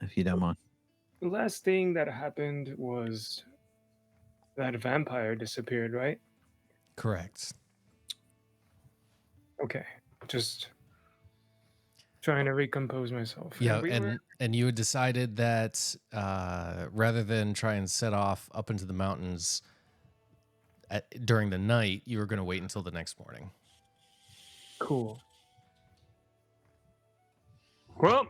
if you don't mind. The last thing that happened was that vampire disappeared, right? Correct. Okay. Just trying to recompose myself. Yeah, We were and you had decided that rather than try and set off up into the mountains during the night, you were going to wait until the next morning. cool. Well,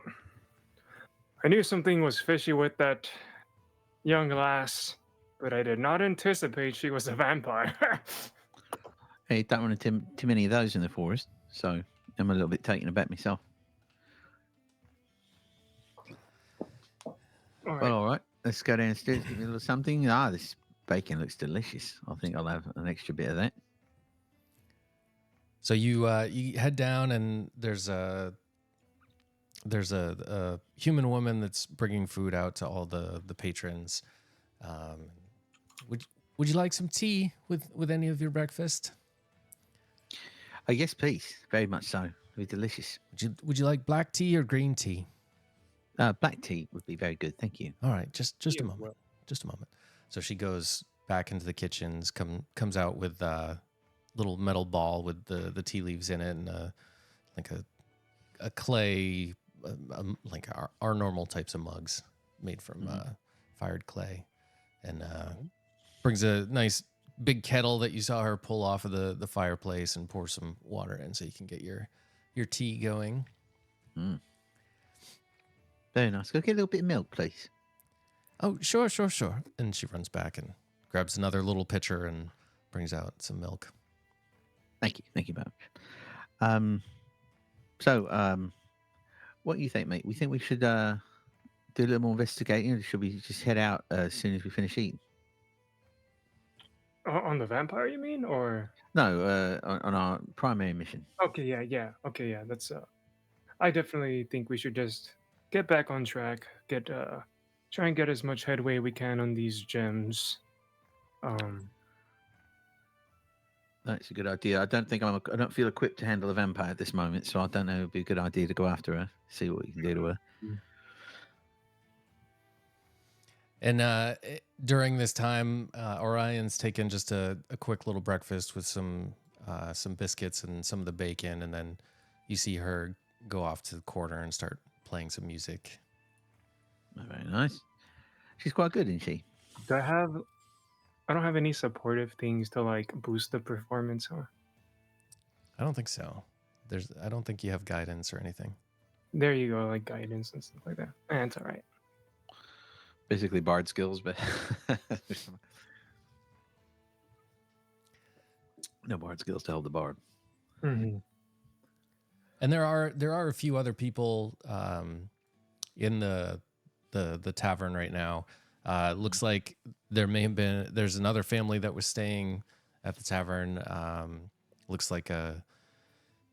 I knew something was fishy with that young lass, but I did not anticipate she was a vampire. Hey, don't run into too many of those in the forest, so I'm a little bit taken aback myself. All right. Well, all right, let's go downstairs, give me a little something. Ah, this bacon looks delicious. I think I'll have an extra bit of that. So you head down, and there's a human woman that's bringing food out to all the patrons. Would you like some tea with any of your breakfast? Yes, please. Very much so. It'd be delicious. Would you like black tea or green tea? Black tea would be very good. Thank you. All right, just a Yeah, moment. well. Just a moment. So she goes back into the kitchens, comes out with a little metal ball with the tea leaves in it, and like a clay, like our normal types of mugs made from fired clay, and brings a nice big kettle that you saw her pull off of the fireplace and pour some water in so you can get your tea going. Very nice. Go get a little bit of milk, please. Oh, sure. And she runs back and grabs another little pitcher and brings out some milk. Thank you very much. So, what do you think, mate? We think we should do a little more investigating, or should we just head out as soon as we finish eating? On the vampire, you mean, or? No, on our primary mission. Okay, yeah. Okay, yeah. That's I definitely think we should just get back on track. Try and get as much headway we can on these gems. That's a good idea. I don't think I don't feel equipped to handle a vampire at this moment, so I don't know. It'd be a good idea to go after her, see what we can do to her. And during this time, Orion's taken just a quick little breakfast with some biscuits and some of the bacon, and then you see her go off to the corner and start playing some music. Very nice. She's quite good, isn't she? I don't have any supportive things to like boost the performance, huh? I don't think so. I don't think you have guidance or anything. There you go, like guidance and stuff like that. It's all right. Basically bard skills, but no bard skills to hold the bard. Mm-hmm. And there are a few other people in the tavern right now. Looks like there's another family that was staying at the tavern. Looks like a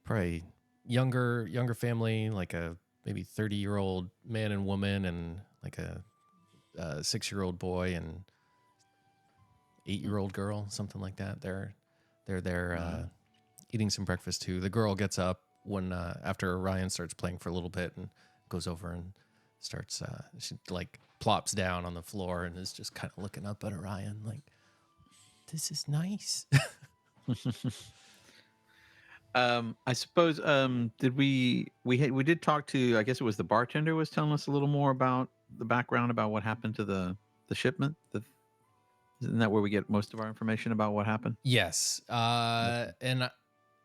probably younger family, like a maybe 30-year-old man and woman, and like a 6-year-old boy and 8-year-old girl, something like that. They're there eating some breakfast too. The girl gets up when after Orion starts playing for a little bit and goes over and starts. She like plops down on the floor and is just kind of looking up at Orion like, "This is nice." I suppose did we did talk to, I guess it was the bartender was telling us a little more about the background about what happened to the shipment. Isn't that where we get most of our information about what happened? Yes. And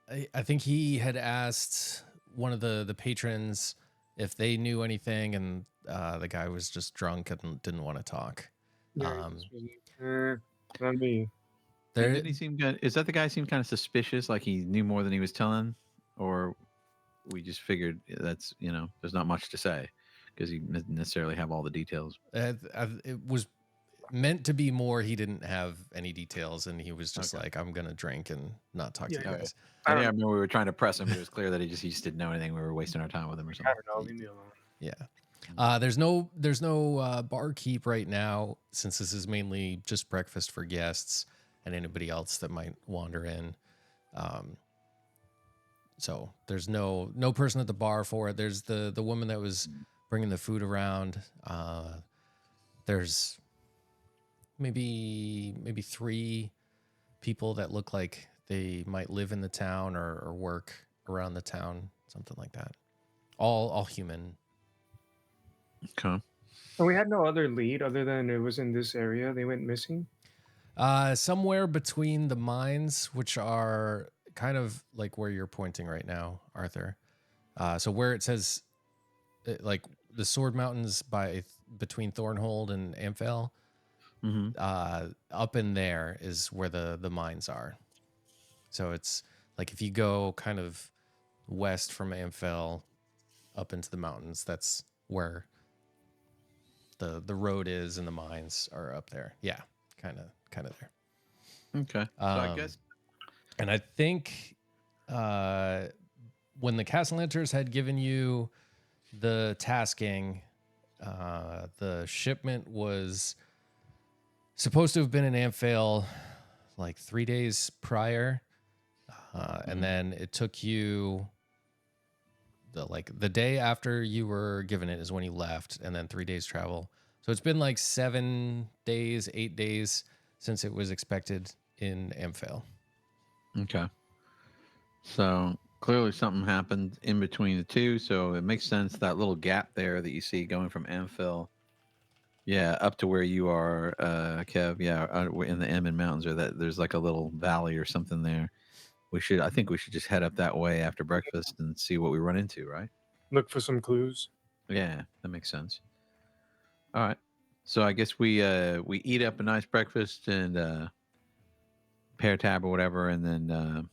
I think he had asked one of the patrons if they knew anything, and the guy was just drunk and didn't want to talk. Let me. Did he seem good? Is that the guy seemed kind of suspicious, like he knew more than he was telling, or we just figured that's there's not much to say because he didn't necessarily have all the details. It was meant to be more. He didn't have any details, and he was just like, "I'm gonna drink and not talk to you guys." I remember we were trying to press him, but it was clear that he just didn't know anything. We were wasting our time with him or something. I don't know. Leave me alone. Yeah. There's no barkeep right now, since this is mainly just breakfast for guests and anybody else that might wander in. So there's no person at the bar for it. There's the woman that was bringing the food around. There's maybe 3 people that look like they might live in the town or work around the town, something like that. All human. Okay. And we had no other lead other than it was in this area. They went missing. Somewhere between the mines, which are kind of like where you're pointing right now, Arthur. So where it says, like the Sword Mountains between Thornhold and Amphel, up in there is where the mines are. So it's like if you go kind of west from Amphel up into the mountains, that's where the road is, and the mines are up there. Yeah, kind of there. Okay. So I guess. And I think when the Cassalanters had given you the tasking, the shipment was supposed to have been in Amphale like 3 days prior. And then it took you the day after you were given it is when you left, and then 3 days travel. So it's been like 7 days, 8 days since it was expected in Amphale. Okay. So clearly something happened in between the two. So it makes sense that little gap there that you see going from Amphil, up to where you are, Kev. Yeah, in the Emmon Mountains, or that there's like a little valley or something there. I think we should just head up that way after breakfast and see what we run into. Right? Look for some clues. Yeah, that makes sense. All right. So I guess we eat up a nice breakfast and pear tab or whatever, and then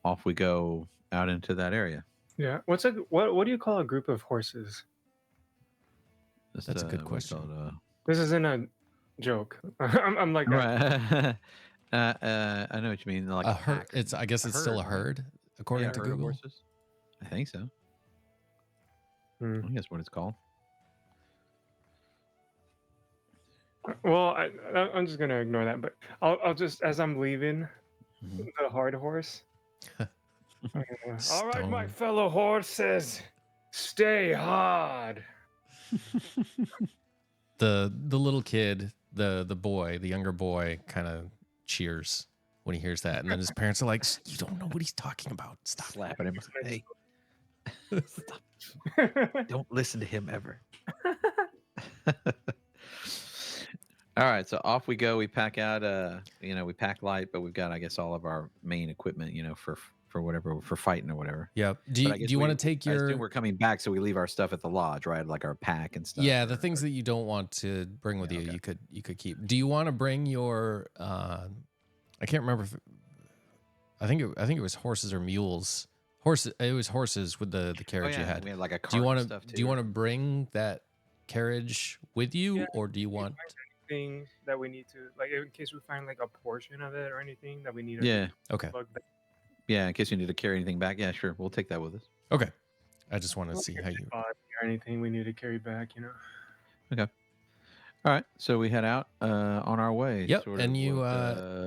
off we go out into that area. Yeah. What do you call a group of horses? That's a good question. This isn't a joke. I'm like that. Right. I know what you mean. Like a herd. I guess it's still a right? herd, according to herd Google. Of horses. I think so. I think that's what it's called. Well, I'm just gonna ignore that. But I'll just, as I'm leaving, the hard horse. All right, my fellow horses, stay hard. The little kid, the younger boy, kind of cheers when he hears that, and then his parents are like, "You don't know what he's talking about. Stop slapping him. Hey, stop! Don't listen to him ever." All right, so off we go. We pack out. We pack light, but we've got, I guess, all of our main equipment. For whatever, for fighting or whatever. Yeah. Do you want to take your? I assume we're coming back, so we leave our stuff at the lodge, right? Like our pack and stuff. Yeah, the things that you don't want to bring with you, okay. you could keep. Do you want to bring your? I can't remember. I think it was horses or mules. It was horses with the carriage you had. We had like a cart. Do you want to bring that carriage with you, or do you want? Anything that we need to, like, in case we find like a portion of it or anything that we need to okay plug back. Yeah, in case you need to carry anything back. Yeah, sure. We'll take that with us. Okay. I just want to see how you or anything we need to carry back, Okay. All right. So we head out on our way. Yep. And you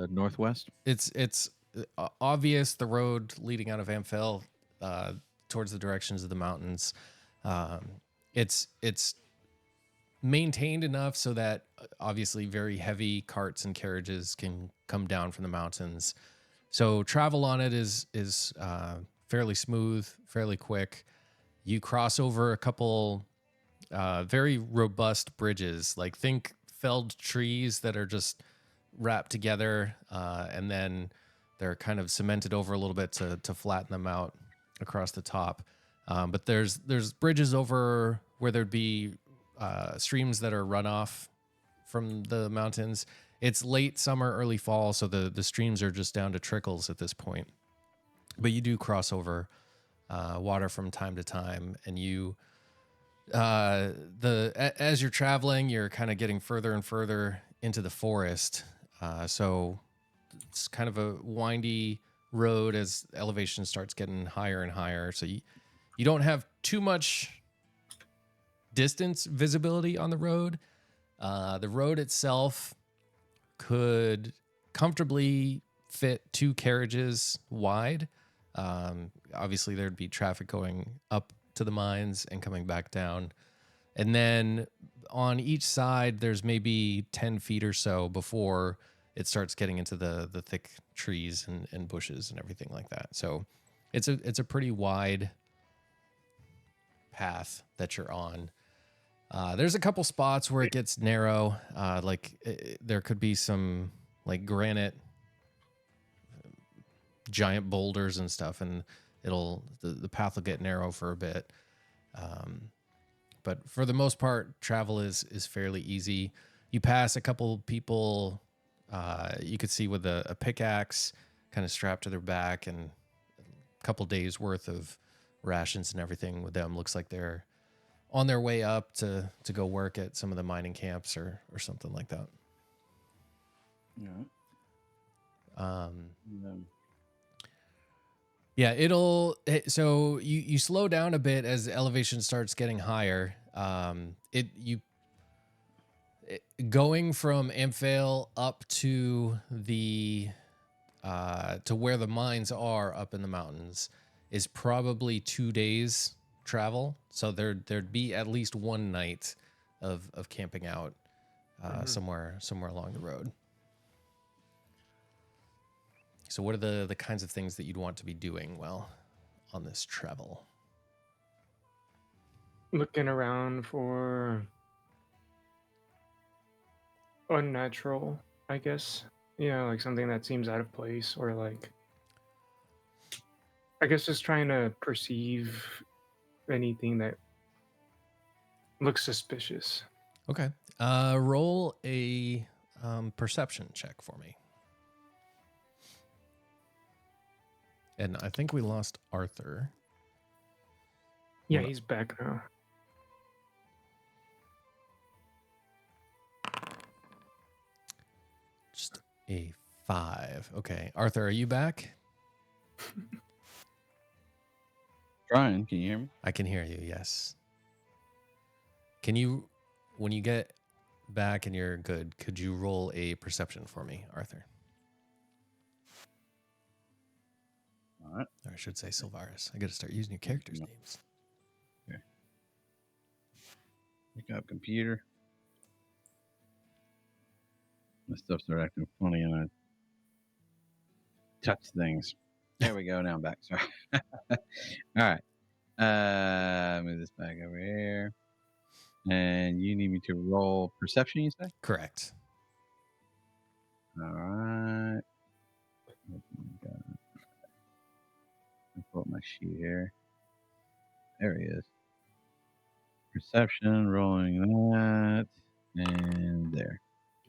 northwest. It's obvious the road leading out of Amphel towards the directions of the mountains. It's maintained enough so that obviously very heavy carts and carriages can come down from the mountains. So travel on it is fairly smooth, fairly quick. You cross over a couple very robust bridges, like think felled trees that are just wrapped together, and then they're kind of cemented over a little bit to flatten them out across the top. But there's bridges over where there'd be streams that are runoff from the mountains. It's late summer, early fall, so the streams are just down to trickles at this point. But you do cross over water from time to time, and you as you're traveling, you're kind of getting further and further into the forest. So it's kind of a windy road as elevation starts getting higher and higher. So you don't have too much distance visibility on the road. The road itself could comfortably fit 2 carriages wide. Obviously, there'd be traffic going up to the mines and coming back down. And then on each side, there's maybe 10 feet or so before it starts getting into the thick trees and bushes and everything like that. So it's a pretty wide path that you're on. There's a couple spots where it gets narrow. There could be some like granite, giant boulders and stuff, and the path will get narrow for a bit. But for the most part, travel is fairly easy. You pass a couple people you could see with a pickaxe kind of strapped to their back, and a couple days worth of rations and everything with them. Looks like they're on their way up to go work at some of the mining camps or something like that. Yeah. Yeah, so you slow down a bit as the elevation starts getting higher. Going from Amphail up to the to where the mines are up in the mountains is probably 2 days travel. So there'd be at least one night of camping out somewhere along the road. So what are the kinds of things that you'd want to be doing while on this travel? Looking around for unnatural, I guess. Like something that seems out of place, or like, I guess just trying to perceive anything that looks suspicious. Okay. Roll a perception check for me. And I think we lost Arthur. Yeah, he's back now. Just a 5. Okay. Arthur, are you back? Trying. Can you hear me? I can hear you, yes. Can you, when you get back and you're good, could you roll a perception for me, Arthur? All right. Or I should say Sylvaris. I got to start using your characters' names. Okay. Pick up computer. My stuff started acting funny and I touch things. There we go. Now I'm back. Sorry. All right. Move this back over here. And you need me to roll perception, you say? Correct. All right. I'll pull up my sheet here. There he is. Perception, rolling that, and there.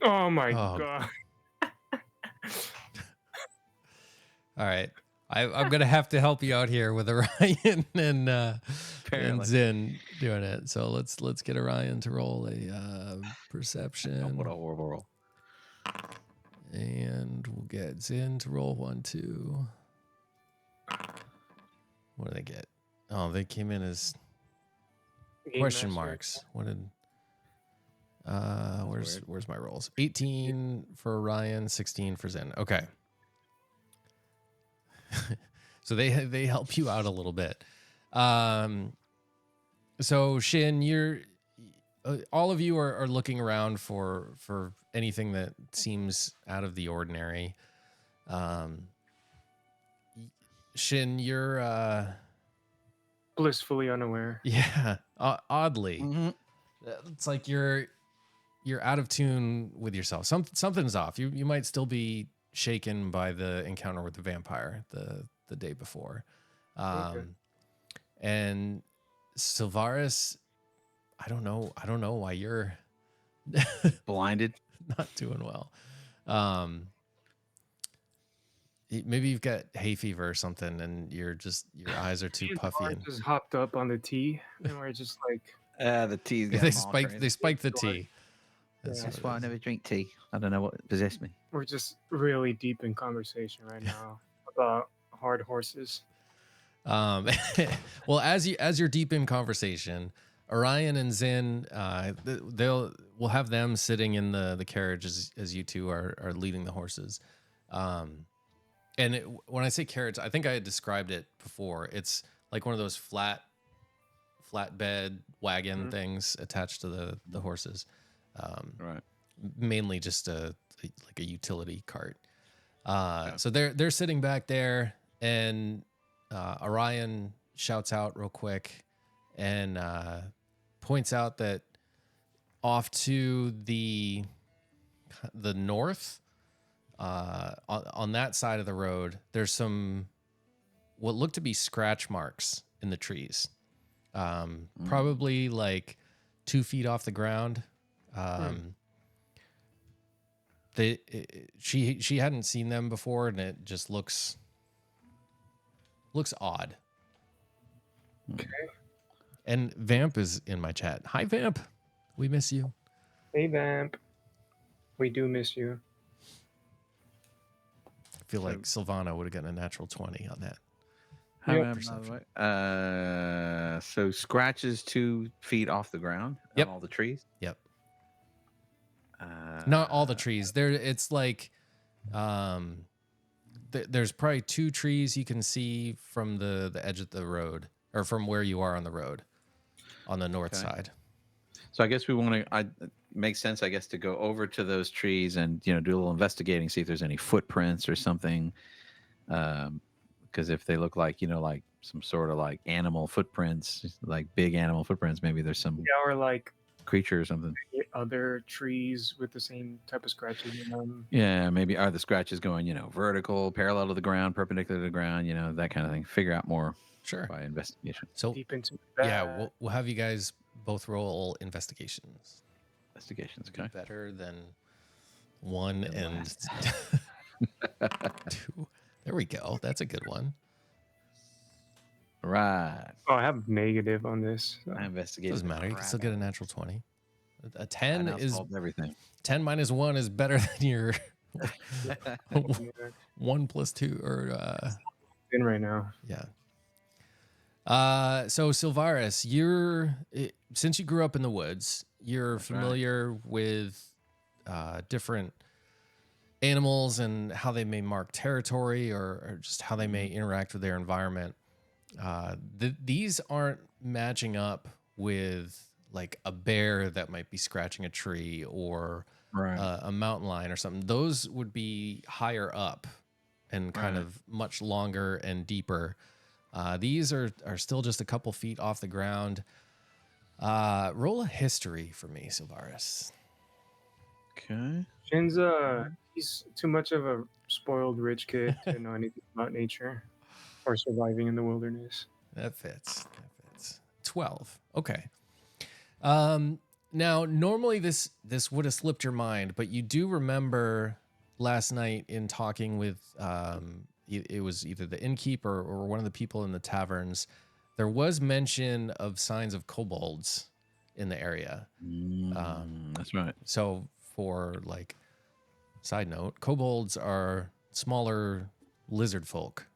Oh my god. All right. I'm going to have to help you out here with Orion and Zin doing it. So let's get Orion to roll a perception. What a horrible roll. And we'll get Zin to roll 1, 2. What did they get? Oh, they came in as question marks. What did where's my rolls? 18 for Orion, 16 for Zin. Okay. So they help you out a little bit. So Shin, you're all of you are looking around for anything that seems out of the ordinary. Shin, you're blissfully unaware. Yeah, oddly. Mm-hmm. It's like you're out of tune with yourself. Something's off. You might still be shaken by the encounter with the vampire the day before. Okay. And Sylvaris, I don't know why you're Blinded. not doing well. Maybe you've got hay fever or something, and your eyes are too puffy. And just hopped up on the tea, and we're just like, The tea's they spike the tea. That's why I never drink tea. I don't know what possessed me. we're just really deep in conversation right now about hard horses. Well, as you're deep in conversation, Orion and Zin, we'll have them sitting in the carriage as you two are leading the horses. And when I say carriage, I think I had described it before. It's like one of those flat flatbed wagon things attached to the horses. Right. Mainly just like a utility cart. So they're sitting back there, and Orion shouts out real quick and points out that off to the north, on that side of the road, there's some what look to be scratch marks in the trees, probably like 2 feet off the ground. She hadn't seen them before, and it just looks odd. Okay. And Vamp is in my chat. Hi, Vamp. We miss you. Hey, Vamp. We do miss you. I feel like Sylvana would have gotten a natural 20 on that. How Yep. about, by the way? So scratches 2 feet off the ground Yep. on all the trees. Yep. Not all the trees. It's like, there's probably 2 trees you can see from the edge of the road, or from where you are on the road, on the north side. So I guess we want to. It makes sense, I guess, to go over to those trees and do a little investigating, see if there's any footprints or something. Because if they look like like some sort of like animal footprints, like big animal footprints, maybe there's some Or like creature or something. other trees with the same type of scratches in them. Yeah, maybe are the scratches going vertical, parallel to the ground, perpendicular to the ground, that kind of thing. Figure out more by investigation. So Deep into that. yeah, we'll have you guys both roll investigations. Investigations, okay. Better than 1 and 2. There we go. That's a good one. Right. Oh, I have negative on this. So. I investigated. Doesn't matter. You can still get a natural 20. A 10 is everything. 10 minus 1 is better than your 1 plus 2 or in right now. Yeah. So Sylvaris, since you grew up in the woods, you're familiar with different animals and how they may mark territory or just how they may interact with their environment. These aren't matching up with like a bear that might be scratching a tree or a mountain lion or something. Those would be higher up and kind of much longer and deeper. These are still just a couple feet off the ground. Roll a history for me, Sylvaris. Okay. Shin's he's too much of a spoiled rich kid to know anything about nature or surviving in the wilderness. That fits. 12. Okay. Now, normally this would have slipped your mind, but you do remember last night in talking with it was either the innkeeper or one of the people in the taverns. There was mention of signs of kobolds in the area. That's right. So for like side note, kobolds are smaller lizard folk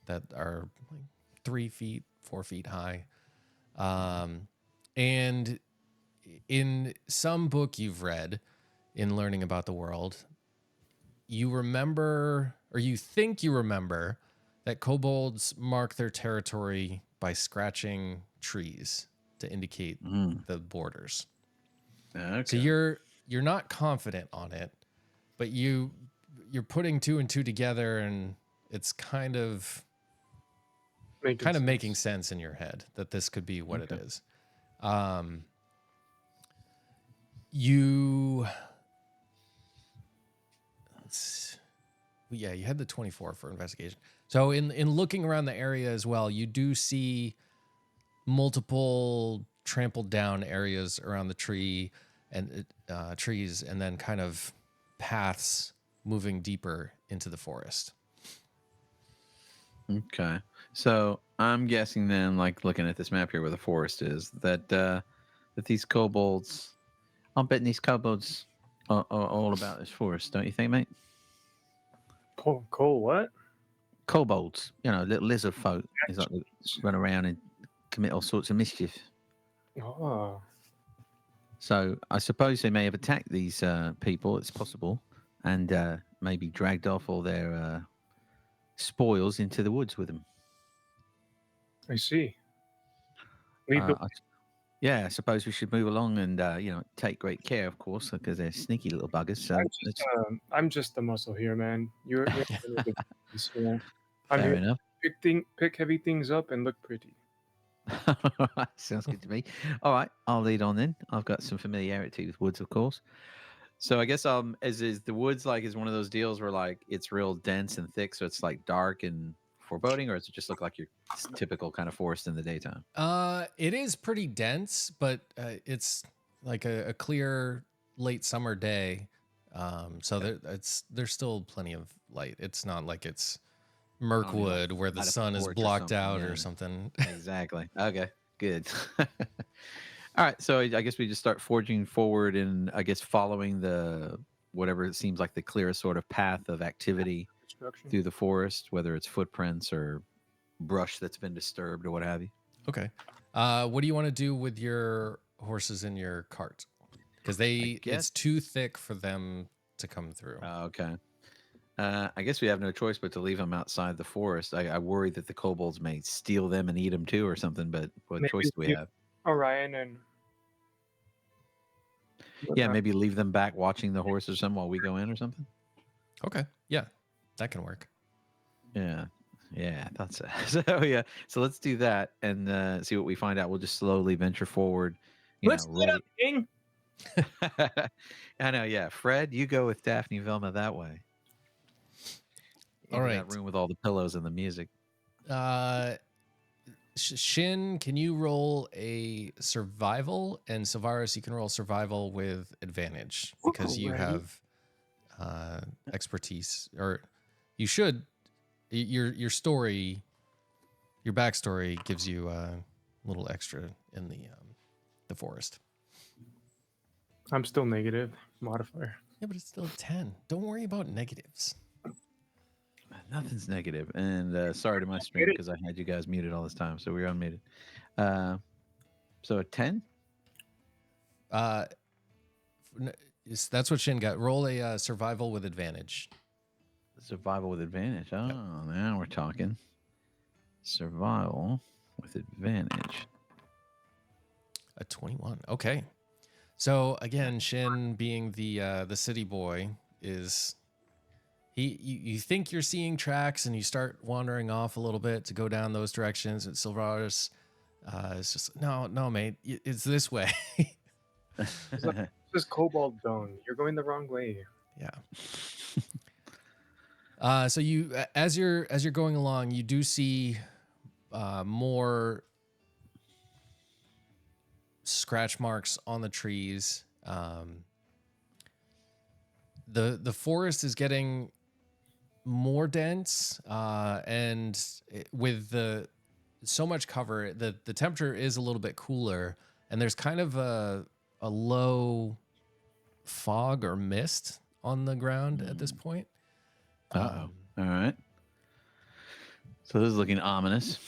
that are like 3 feet, 4 feet high. And in some book you've read in learning about the world, you remember, or you think you remember, that kobolds mark their territory by scratching trees to indicate the borders. Okay. So you're not confident on it, but you're putting 2 and 2 together, and it's kind of making sense in your head that this could be what it is. You had the 24 for investigation. So in looking around the area as well, you do see multiple trampled down areas around the trees, and then kind of paths moving deeper into the forest. Okay. So I'm guessing then, like looking at this map here where the forest is, that these kobolds, I'm betting these kobolds are all about this forest, don't you think, mate? Cole, what? Kobolds, little lizard folk. It's like they run around and commit all sorts of mischief. Oh. So I suppose they may have attacked these people. It's possible, and maybe dragged off all their spoils into the woods with them. I see. Lead the Yeah, I suppose we should move along and take great care, of course, because they're sneaky little buggers. So I'm just the muscle here, man. You're the one with the voice, you know. I'm fair here enough. to pick heavy things up and look pretty. Sounds good to me. All right, I'll lead on then. I've got some familiarity with woods, of course. So I guess is the woods like is one of those deals where like it's real dense and thick, so it's like dark and foreboding, or does it just look like your typical kind of forest in the daytime? It is pretty dense, but it's like a clear late summer day. So there's still plenty of light. It's not like it's Mirkwood where the sun is blocked out or something. Exactly. Okay, good. All right, so I guess we just start forging forward and I guess following the whatever it seems like the clearest sort of path of activity through the forest, whether it's footprints or brush that's been disturbed or what have you. Okay. What do you want to do with your horses in your cart? Because it's too thick for them to come through. Okay. I guess we have no choice but to leave them outside the forest. I worry that the kobolds may steal them and eat them too or something, but what choice do we have? Orion and... Yeah, maybe leave them back watching the horse or something while we go in or something. Okay. Yeah, that can work. Yeah, I thought so. So let's do that and see what we find out. We'll just slowly venture forward. Let's get up, King. I know. Yeah, Fred, you go with Daphne Velma that way. All right. That room with all the pillows and the music. Shin, can you roll a survival? And Sylvaris, you can roll survival with advantage because you have expertise, or you should. Your story, your backstory gives you a little extra in the forest. I'm still negative modifier. Yeah, but it's still 10. Don't worry about negatives. Nothing's negative. And sorry to my stream because I had you guys muted all this time, so we were unmuted. So a 10? That's what Shin got. Roll a survival with advantage. Survival with advantage. Oh, now we're talking. Survival with advantage. A 21. Okay. So again, Shin, being the city boy, is you think you're seeing tracks and you start wandering off a little bit to go down those directions. And Sylvaris is just no, mate, it's this way. This is Cobalt Zone. You're going the wrong way. Yeah. So you, as you're going along, you do see more scratch marks on the trees. The forest is getting more dense, and with so much cover, the temperature is a little bit cooler, and there's kind of a low fog or mist on the ground at this point. All right. So this is looking ominous.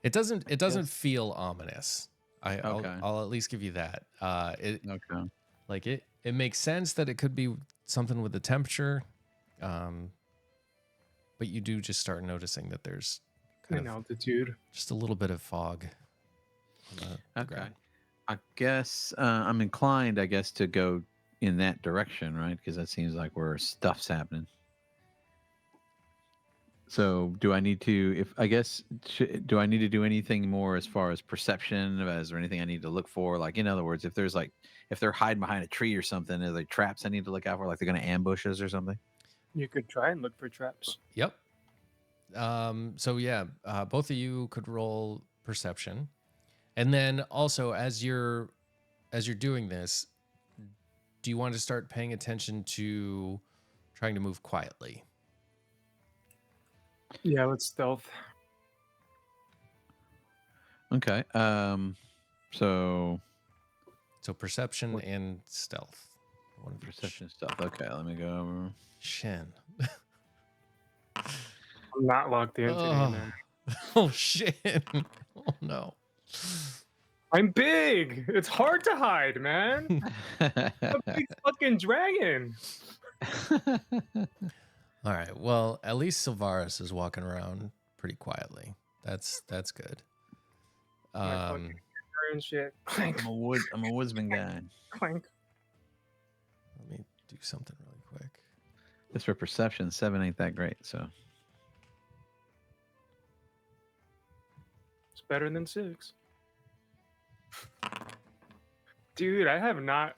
It doesn't feel ominous. I'll at least give you that. Okay. Like it makes sense that it could be something with the temperature, but you do just start noticing that there's kind of altitude, just a little bit of fog. On the ground. I guess I'm inclined, to go in that direction, right? Because that seems like where stuff's happening. So do I need to, do I need to do anything more as far as perception? Is there anything I need to look for? Like, in other words, if they're hiding behind a tree or something, are there traps I need to look out for? Like they're going to ambush us or something? You could try and look for traps. Yep. So yeah, both of you could roll perception. And then also as you're doing this, do you want to start paying attention to trying to move quietly? Yeah, let's stealth. Okay. So perception and stealth. One perception stealth. Okay, let me go over. Shin. I'm not locked in today, man. Oh shit. Oh no. I'm big. It's hard to hide, man. I'm a big fucking dragon. All right. Well, at least Sylvaris is walking around pretty quietly. That's good. My fucking hammer and shit. Clank, I'm a woodsman guy. clank. Let me do something really quick. Just for perception, 7 ain't that great. So It's better than 6. Dude, I have not.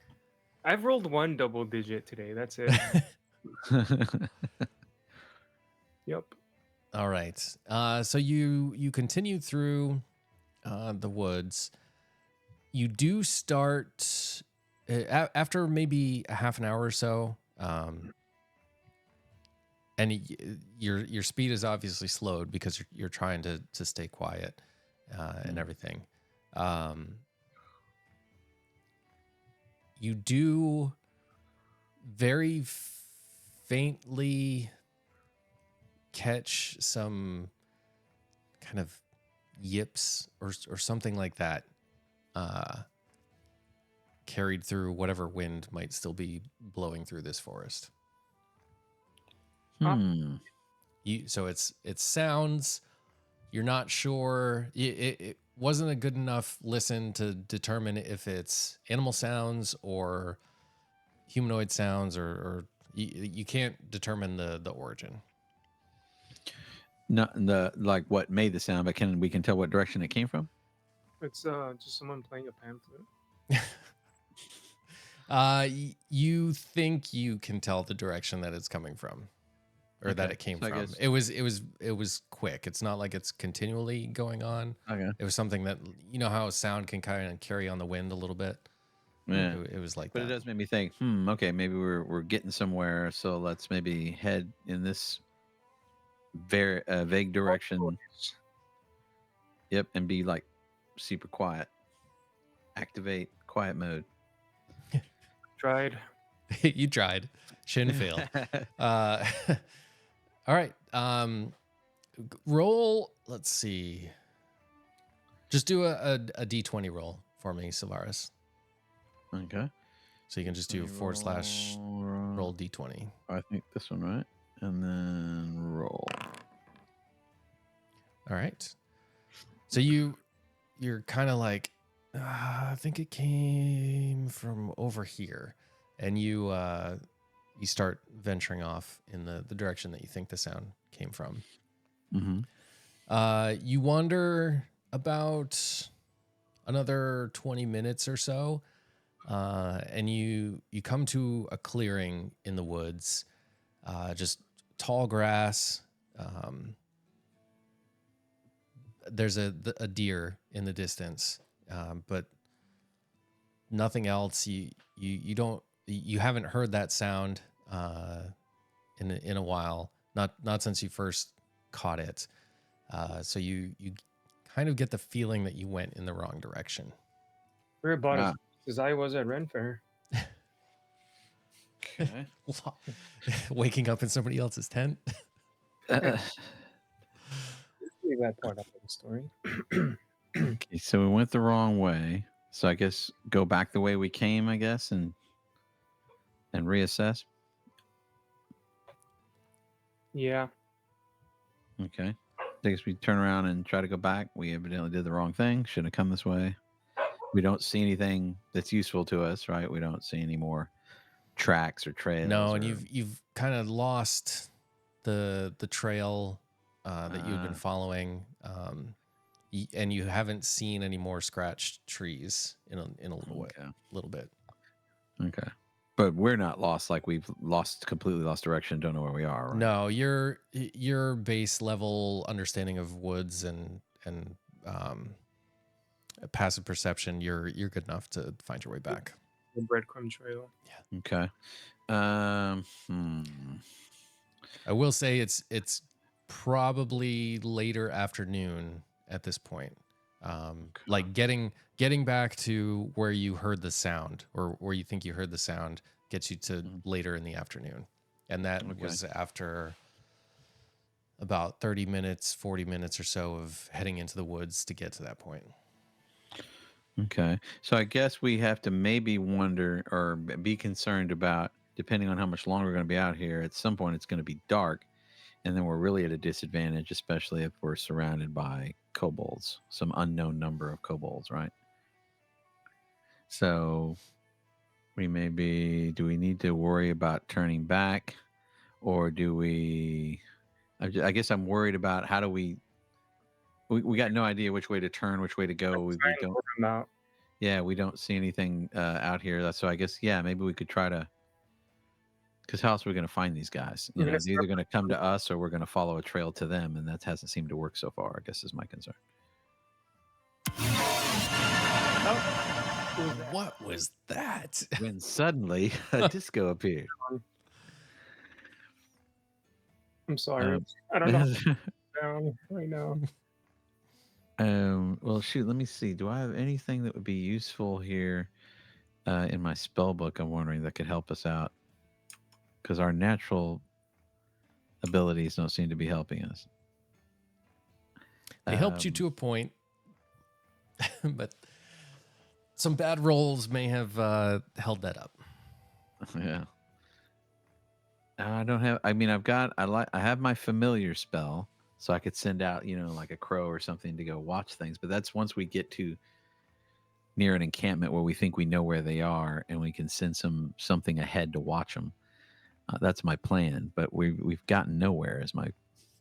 I've rolled 1 double digit today. That's it. Yep. All right. So you continue through the woods. You do start after maybe a half an hour or so, and your speed is obviously slowed because you're trying to stay quiet and everything. You do very faintly catch some kind of yips or something like that carried through whatever wind might still be blowing through this forest. So it sounds, you're not sure, it wasn't a good enough listen to determine if it's animal sounds or humanoid sounds, or you can't determine the origin. Not the like what made the sound, but we can tell what direction it came from? It's just someone playing a pan flute. You think you can tell the direction that it's coming from, or that it came so I from. guess- It was quick. It's not like it's continually going on. Okay. It was something that, you know how sound can kind of carry on the wind a little bit. Yeah. It was like But that. it does make me think, okay, maybe we're getting somewhere, so let's maybe head in this very vague direction. Yep, and be like super quiet. Activate quiet mode. Tried. You tried. Shin failed. All right. Roll. Let's see. Just do a d20 roll for me, Sylvaris. Okay. So you can just do / roll d20. I think this one, right? And then roll. All right. So you're kind of like, I think it came from over here, and you start venturing off in the direction that you think the sound came from. Mm-hmm. You wander about another 20 minutes or so, and you come to a clearing in the woods, just tall grass. There's a deer in the distance, but nothing else. You haven't heard that sound in a while. Not since you first caught it. So you kind of get the feeling that you went in the wrong direction. We're about as I was at Ren Fair. Okay. Waking up in somebody else's tent. Leave that part up in the story. Okay, so we went the wrong way. So I guess go back the way we came, I guess, and reassess. Yeah. Okay. I guess we turn around and try to go back. We evidently did the wrong thing. Should have come this way. We don't see anything that's useful to us, right? We don't see any more tracks or trails. No, and you've kind of lost the trail that you've been following, and you haven't seen any more scratched trees in a little bit. Okay, but we're not lost. Like we've completely lost direction. Don't know where we are. Right? No, your base level understanding of woods and passive perception, you're good enough to find your way back. The breadcrumb trail. Yeah. Okay. I will say it's probably later afternoon at this point. Like getting back to where you heard the sound, or where you think you heard the sound, gets you to later in the afternoon. And that was after about 30 minutes, 40 minutes or so of heading into the woods to get to that point. Okay. So I guess we have to maybe wonder or be concerned about, depending on how much longer we're going to be out here, at some point it's going to be dark. and then we're really at a disadvantage, especially if we're surrounded by kobolds, some unknown number of kobolds, right? So we do we need to worry about turning back, or do we? I guess I'm worried about how do we got no idea which way to turn, which way to go. We don't. Them out. Yeah, we don't see anything out here. So I guess maybe we could try to. Because how else are we going to find these guys? You know, they're either going to come to us or we're going to follow a trail to them, and that hasn't seemed to work so far. I guess is my concern. What was that? When suddenly a disco appeared. I'm sorry. I don't know. Down right now. Well, shoot. Let me see. Do I have anything that would be useful here in my spell book? I'm wondering that could help us out, because our natural abilities don't seem to be helping us. They helped you to a point, but some bad rolls may have held that up. Yeah. I don't have. I mean, I have my familiar spell, so I could send out, like a crow or something to go watch things. But that's once we get to near an encampment where we think we know where they are, and we can send something ahead to watch them. That's my plan. But we've gotten nowhere.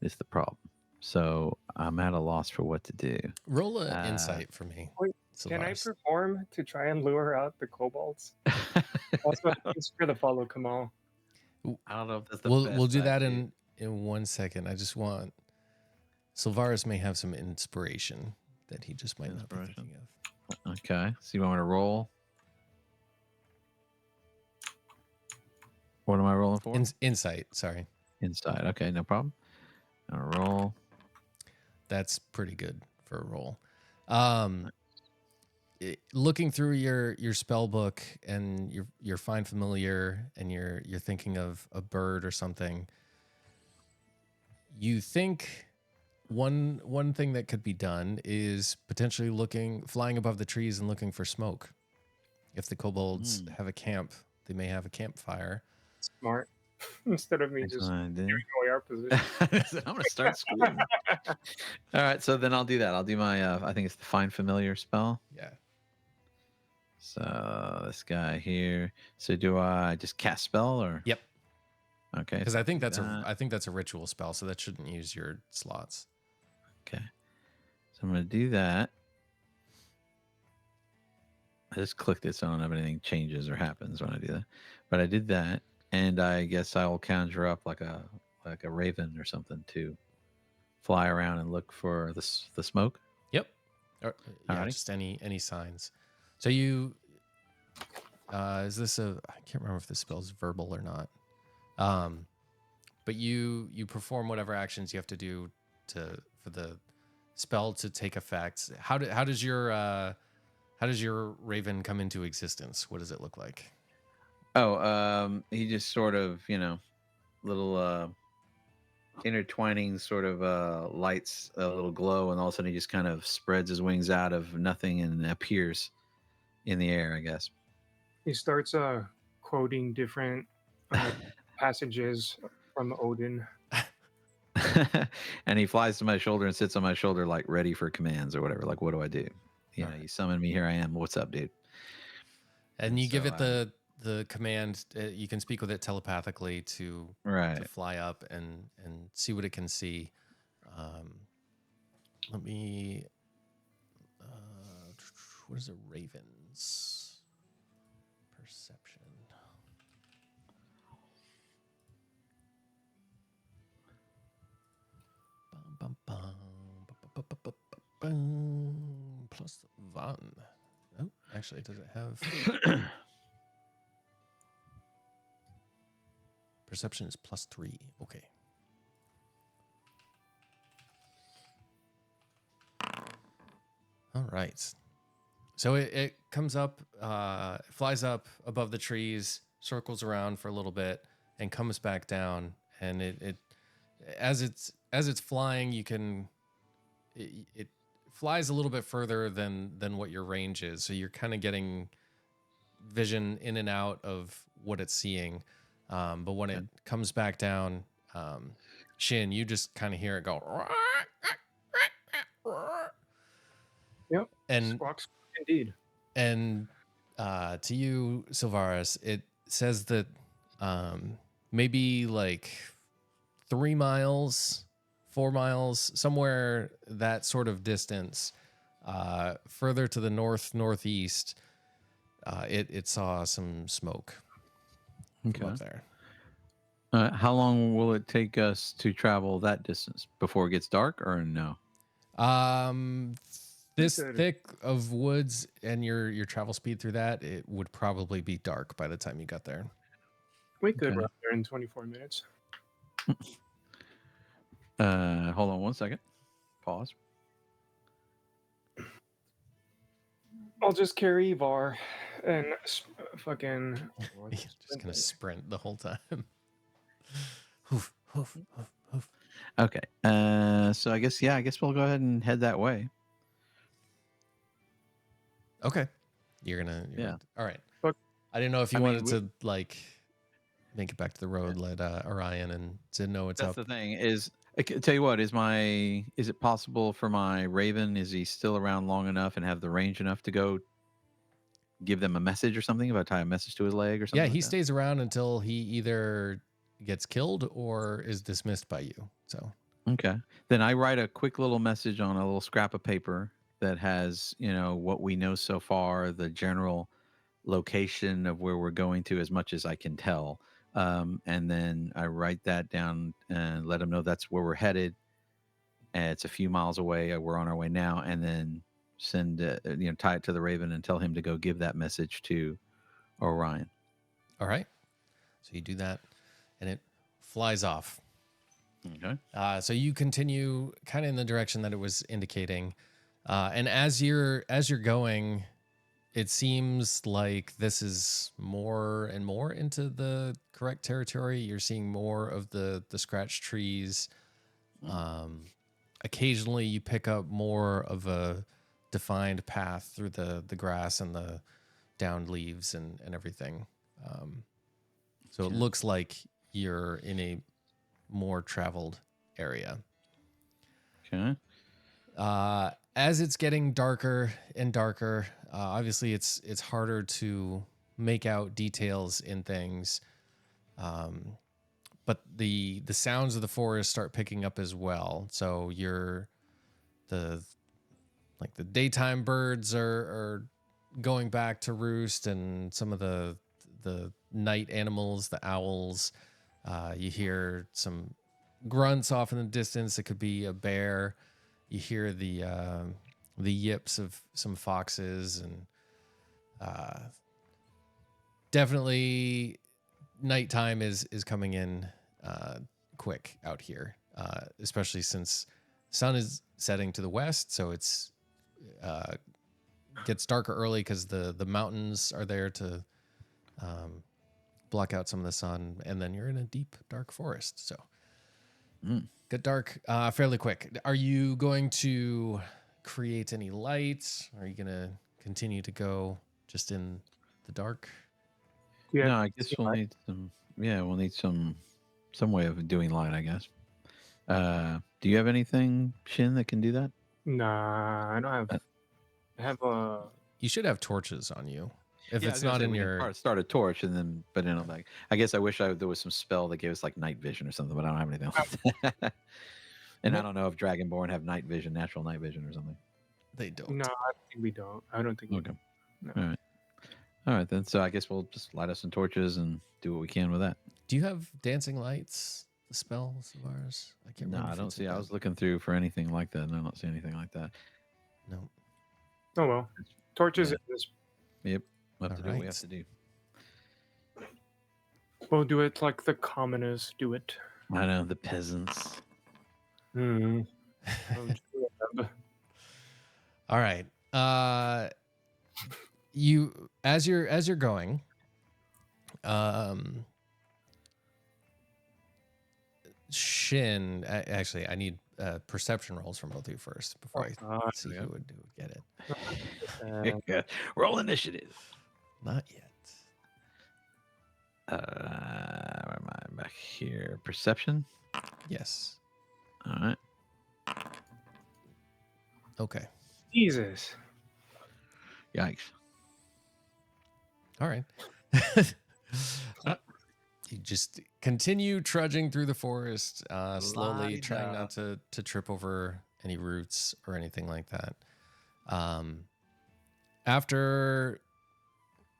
Is the problem. So I'm at a loss for what to do. Roll an insight for me. Wait, can I perform to try and lure out the kobolds? Also, thanks for the follow, Kamal. I don't know if that's the we'll do that in 1 second. I just want Sylvaris may have some inspiration that he just might not be thinking of. Okay. So you want me to roll? What am I rolling for? Insight. Sorry. Insight. Okay, no problem. I'll roll. That's pretty good for a roll. Looking through your spell book and your find familiar, and you're thinking of a bird or something, you think one thing that could be done is potentially flying above the trees and looking for smoke. If the kobolds have a camp, they may have a campfire. Smart. Instead of me just giving away our position. I'm gonna start screaming. All right, so then I'll do that. I'll do my I think it's the find familiar spell. Yeah. So this guy here. So do I just cast spell or? Yep. Okay. Because I think that's a ritual spell, so that shouldn't use your slots. Okay. So I'm gonna do that. I just clicked it, so I don't know if anything changes or happens when I do that. But I did that, and I guess I will conjure up like a raven or something to fly around and look for the smoke. Yep. Just any signs. So you, is this I can't remember if this spell is verbal or not. But you perform whatever actions you have to do for the spell to take effect. How does your raven come into existence? What does it look like? Oh, he just sort of, little intertwining sort of lights, a little glow, and all of a sudden he just kind of spreads his wings out of nothing and appears in the air, I guess. He starts quoting different passages from Odin. And he flies to my shoulder and sits on my shoulder like ready for commands or whatever. Like, what do I do? You summon me, here I am. What's up, dude? And you give it the command. You can speak with it telepathically to fly up and see what it can see. Let me. What is a raven's perception? Plus 1. Oh, actually, does it have perception is plus 3? Okay. All right. So it comes up, flies up above the trees, circles around for a little bit, and comes back down. And it as it's flying, it flies a little bit further than what your range is. So you're kind of getting vision in and out of what it's seeing. But when it comes back down, Shin, you just kind of hear it go. Yep. And Squawks indeed. And to you, Sylvaris, it says that maybe like 3 miles, 4 miles, somewhere that sort of distance, further to the northeast, it saw some smoke from up there. How long will it take us to travel that distance before it gets dark, or no? This thick of woods and your travel speed through that, it would probably be dark by the time you got there. We could run there in 24 minutes. Hold on one second. Pause. I'll just carry Var and fucking. You're just gonna sprint the whole time. Hoof, hoof, hoof, hoof. Okay. So I guess we'll go ahead and head that way. Okay. You're gonna all right. But, I didn't know if you wanted to like make it back to the road, let Orion and Sid know what's up. That's the thing is, I tell you what, is it possible for my Raven? Is he still around long enough and have the range enough to go give them a message or something? If I tie a message to his leg or something? Yeah, he stays around until he either gets killed or is dismissed by you. So okay, then I write a quick little message on a little scrap of paper that has, what we know so far, the general location of where we're going to, as much as I can tell. And then I write that down and let them know that's where we're headed. And it's a few miles away. We're on our way now. And then send, tie it to the Raven and tell him to go give that message to Orion. All right. So you do that and it flies off. Okay. So you continue kind of in the direction that it was indicating. And as you're going, it seems like this is more and more into the correct territory. You're seeing more of the scratched trees. Occasionally you pick up more of a defined path through the grass and the downed leaves and everything. So it looks like you're in a more traveled area. Okay. As it's getting darker and darker, obviously it's harder to make out details in things. But the sounds of the forest start picking up as well. So the daytime birds are going back to roost, and some of the night animals, the owls, you hear some grunts off in the distance. It could be a bear. You hear the yips of some foxes, and definitely nighttime is coming in quick out here, especially since sun is setting to the west. So it's gets darker early because the mountains are there to block out some of the sun, and then you're in a deep dark forest. So get dark fairly quick. Are you going to create any lights? Are you going to continue to go just in the dark? Yeah. No, I guess we'll need some. Yeah, we'll need some way of doing light, I guess. Do you have anything, Shin, that can do that? Nah, I don't have. I have a. You should have torches on you. If Yeah, it's not in we your can start a torch, and then, but like, I guess I wish there was some spell that gave us like night vision or something, but I don't have anything like that. And I don't know if Dragonborn have night vision, natural night vision, or something. they don't. No, I think we don't. I don't think we Okay. do. No. All right then. So I guess we'll just light us some torches and do what we can with that. Do you have dancing lights? The spell, Sylvaris? I can't remember. No, I don't see. I was looking through for anything like that, and I don't see anything like that. No. Oh well, torches. Yeah. Yep. We'll have to do what we have to do. We'll do it like the commoners do it. I know, the peasants. Hmm. All right. You as you're going, Shin. Actually, I need perception rolls from both of you first before I see who would get it. Roll initiative. Not yet. Where am I? Back here. Perception. Yes. All right. Okay. Jesus. Yikes. All right. You just continue trudging through the forest, slowly trying not to trip over any roots or anything like that. After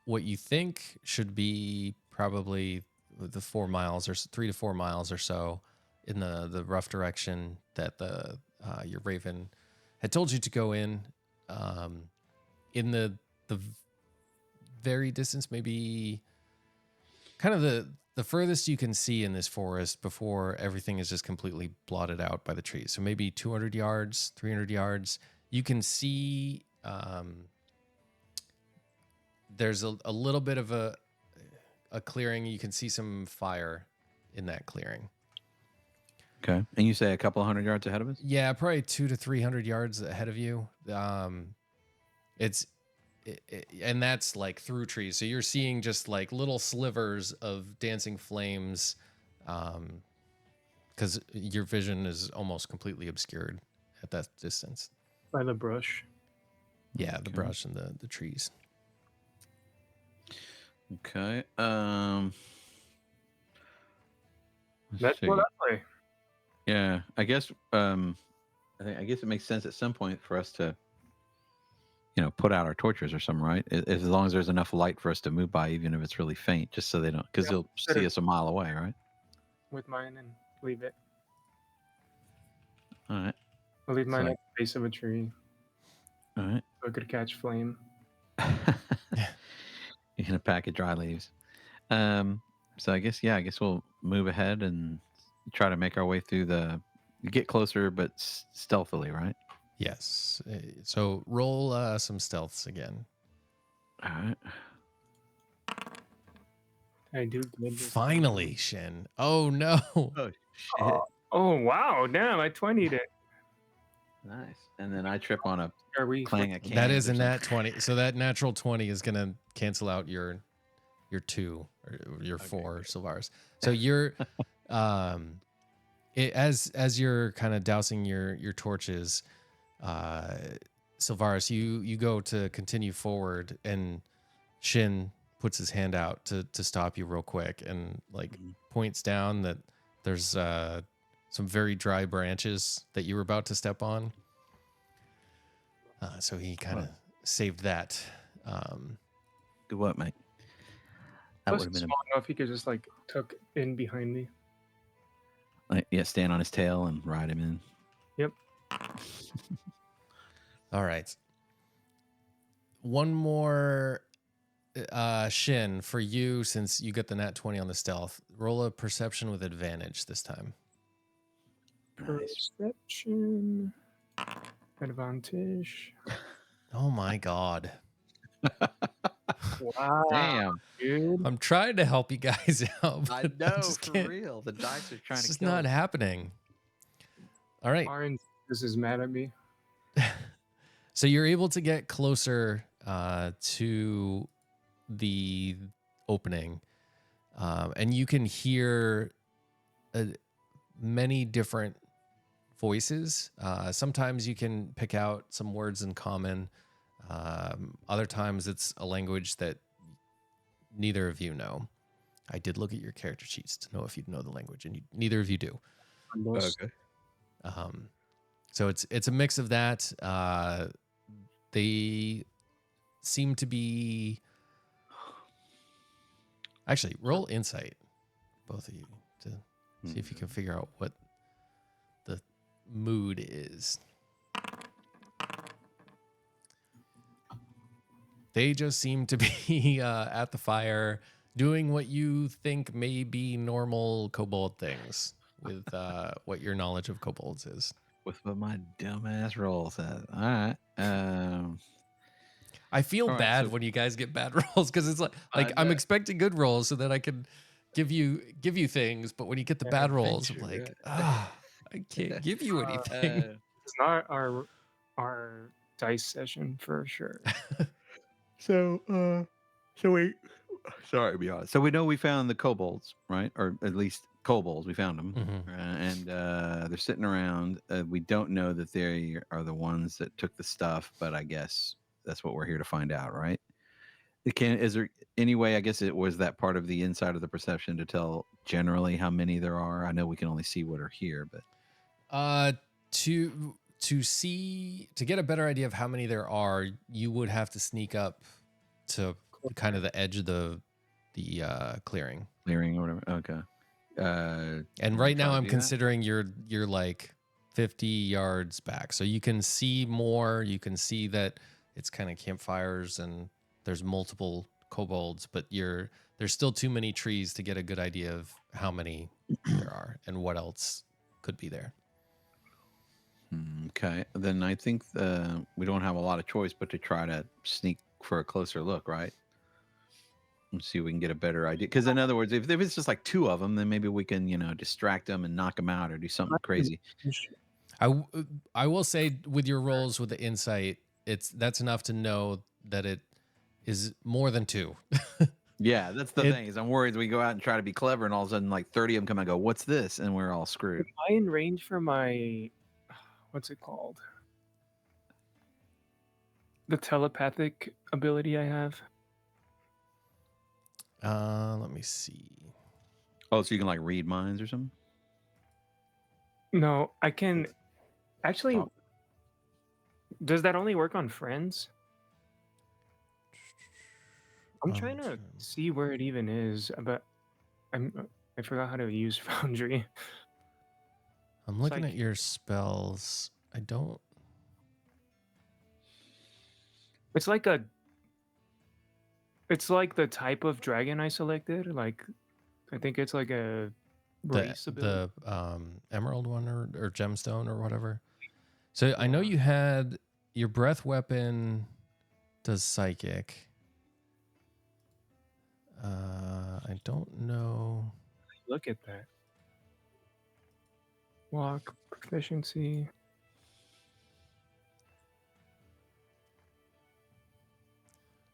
what you think should be probably the 4 miles or 3 to 4 miles or so in the rough direction that your raven had told you to go in the very distance, maybe kind of the furthest you can see in this forest before everything is just completely blotted out by the trees. So maybe 200 yards, 300 yards, you can see there's a little bit of a clearing. You can see some fire in that clearing. Okay. And you say a couple of 100 yards ahead of us? Yeah, probably 200 to 300 yards ahead of you. And that's like through trees. So you're seeing just like little slivers of dancing flames, because your vision is almost completely obscured at that distance. By the brush. Yeah, the brush and the trees. Okay. That's what I play. Yeah, I guess. I guess it makes sense at some point for us to, put out our torches or something, right? As long as there's enough light for us to move by, even if it's really faint, just so they don't, because they'll see us a mile away, right? With mine and leave it. All right. I'll leave mine at the base of a tree. All right. So it could catch flame. In a pack of dry leaves. So I guess we'll move ahead and try to make our way through get closer, but stealthily, right? Yes. So roll some stealths again. All right. I do good. Finally, Shin. Oh no. Oh shit. Oh wow! Damn, I 20'd it. Nice. And then I trip on a Are we? clang of cans. That is or a nat 20. So that natural 20 is going to cancel out your 2 or your 4 Sylvaris. So you're as you're kind of dousing your torches, Sylvaris, you go to continue forward, and Shin puts his hand out to stop you real quick and points down that there's some very dry branches that you were about to step on. So he kind of saved that. Do what, mate? That would have been small enough he could just tuck in behind me. Stand on his tail and ride him in. Yep. All right. One more, Shin, for you, since you get the nat 20 on the stealth. Roll a perception with advantage this time. Perception. Advantage. Oh my god. Wow. Damn. Dude. I'm trying to help you guys out. I but know, just for can't. real. The dice are trying It's to just kill not us. happening. All right. Orange, this is mad at me. So you're able to get closer to the opening, and you can hear many different voices. Sometimes you can pick out some words in common. Other times it's a language that neither of you know. I did look at your character sheets to know if you'd know the language, and neither of you do. Okay. So it's a mix of that. They seem to be... Actually, roll insight, both of you, to see if you can figure out what the mood is. They just seem to be at the fire, doing what you think may be normal kobold things with what your knowledge of kobolds is. With what my dumbass roll says. All right. I feel All right, bad so- when you guys get bad rolls, because it's like I'm expecting good rolls so that I can give you things, but when you get the bad rolls, I'm like, I can't give you anything. It's not our dice session for sure. So wait. Sorry to be honest. So we know we found the kobolds, right? Or at least kobolds. We found them, Mhm. and they're sitting around. We don't know that they are the ones that took the stuff, but I guess that's what we're here to find out, right? Is there any way? I guess it was that part of the inside of the perception to tell generally how many there are. I know we can only see what are here, but To get a better idea of how many there are, you would have to sneak up to kind of the edge of the clearing. clearing or whatever. Okay. And Wanna right try now to I'm do that? considering you're like 50 yards back. So you can see more. You can see that it's kind of campfires and there's multiple kobolds, but there's still too many trees to get a good idea of how many there are and what else could be there. Okay, then I think we don't have a lot of choice but to try to sneak for a closer look, right? And see if we can get a better idea. Because in other words, if it's just like two of them, then maybe we can, distract them and knock them out or do something crazy. I will say with your rolls with the insight, that's enough to know that it is more than two. Yeah, that's the thing. Is I'm worried we go out and try to be clever, and all of a sudden, like 30 of them come and go, "What's this?" And we're all screwed. Am I in range for my, what's it called? The telepathic ability I have. Let me see. Oh, so you can like read minds or something? No, I can actually. Oh. Does that only work on friends? I'm trying to see where it even is, but I forgot how to use Foundry. I'm It's looking like- at your spells. I don't. It's like the type of dragon I selected. Like, I think it's like a race ability. The emerald one or gemstone or whatever. So I know you had your breath weapon does psychic. I don't know. Look at that. Walk proficiency.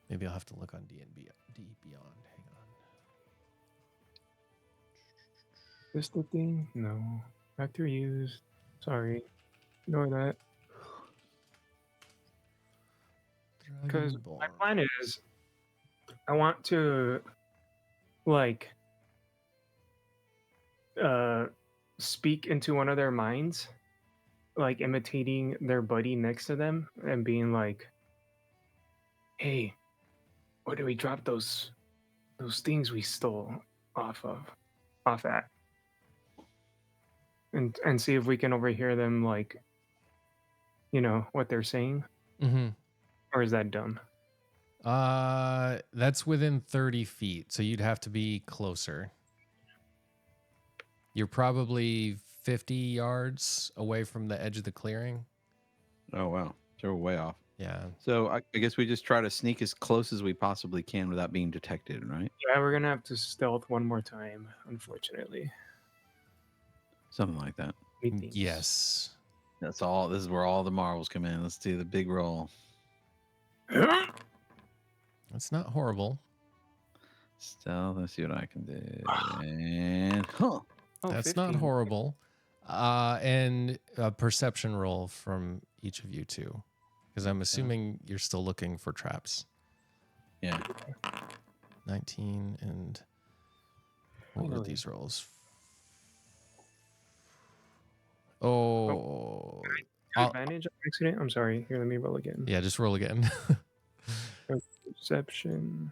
Maybe I'll have to look on D Beyond. Hang on. This the thing? No. Factor used. Sorry. Ignore that. Because my plan is I want to like speak into one of their minds, like imitating their buddy next to them and being like, hey, where do we drop those things we stole off at? And see if we can overhear them, like, what they're saying. Mm-hmm. Or is that dumb? That's within 30 feet, so you'd have to be closer. You're probably 50 yards away from the edge of the clearing. Oh wow, so we're way off. Yeah. So I guess we just try to sneak as close as we possibly can without being detected, right? Yeah, we're gonna have to stealth one more time, unfortunately. Something like that. Yes. That's all. This is where all the marbles come in. Let's do the big roll. It's not horrible. Stealth. Let's see what I can do. And That's 15. not horrible. And a perception roll from each of you two, because I'm assuming you're still looking for traps. Yeah. 19 and what were these rolls? Oh, Advantage on accident. I'm sorry. Here, let me roll again. yeah, just roll again. Perception.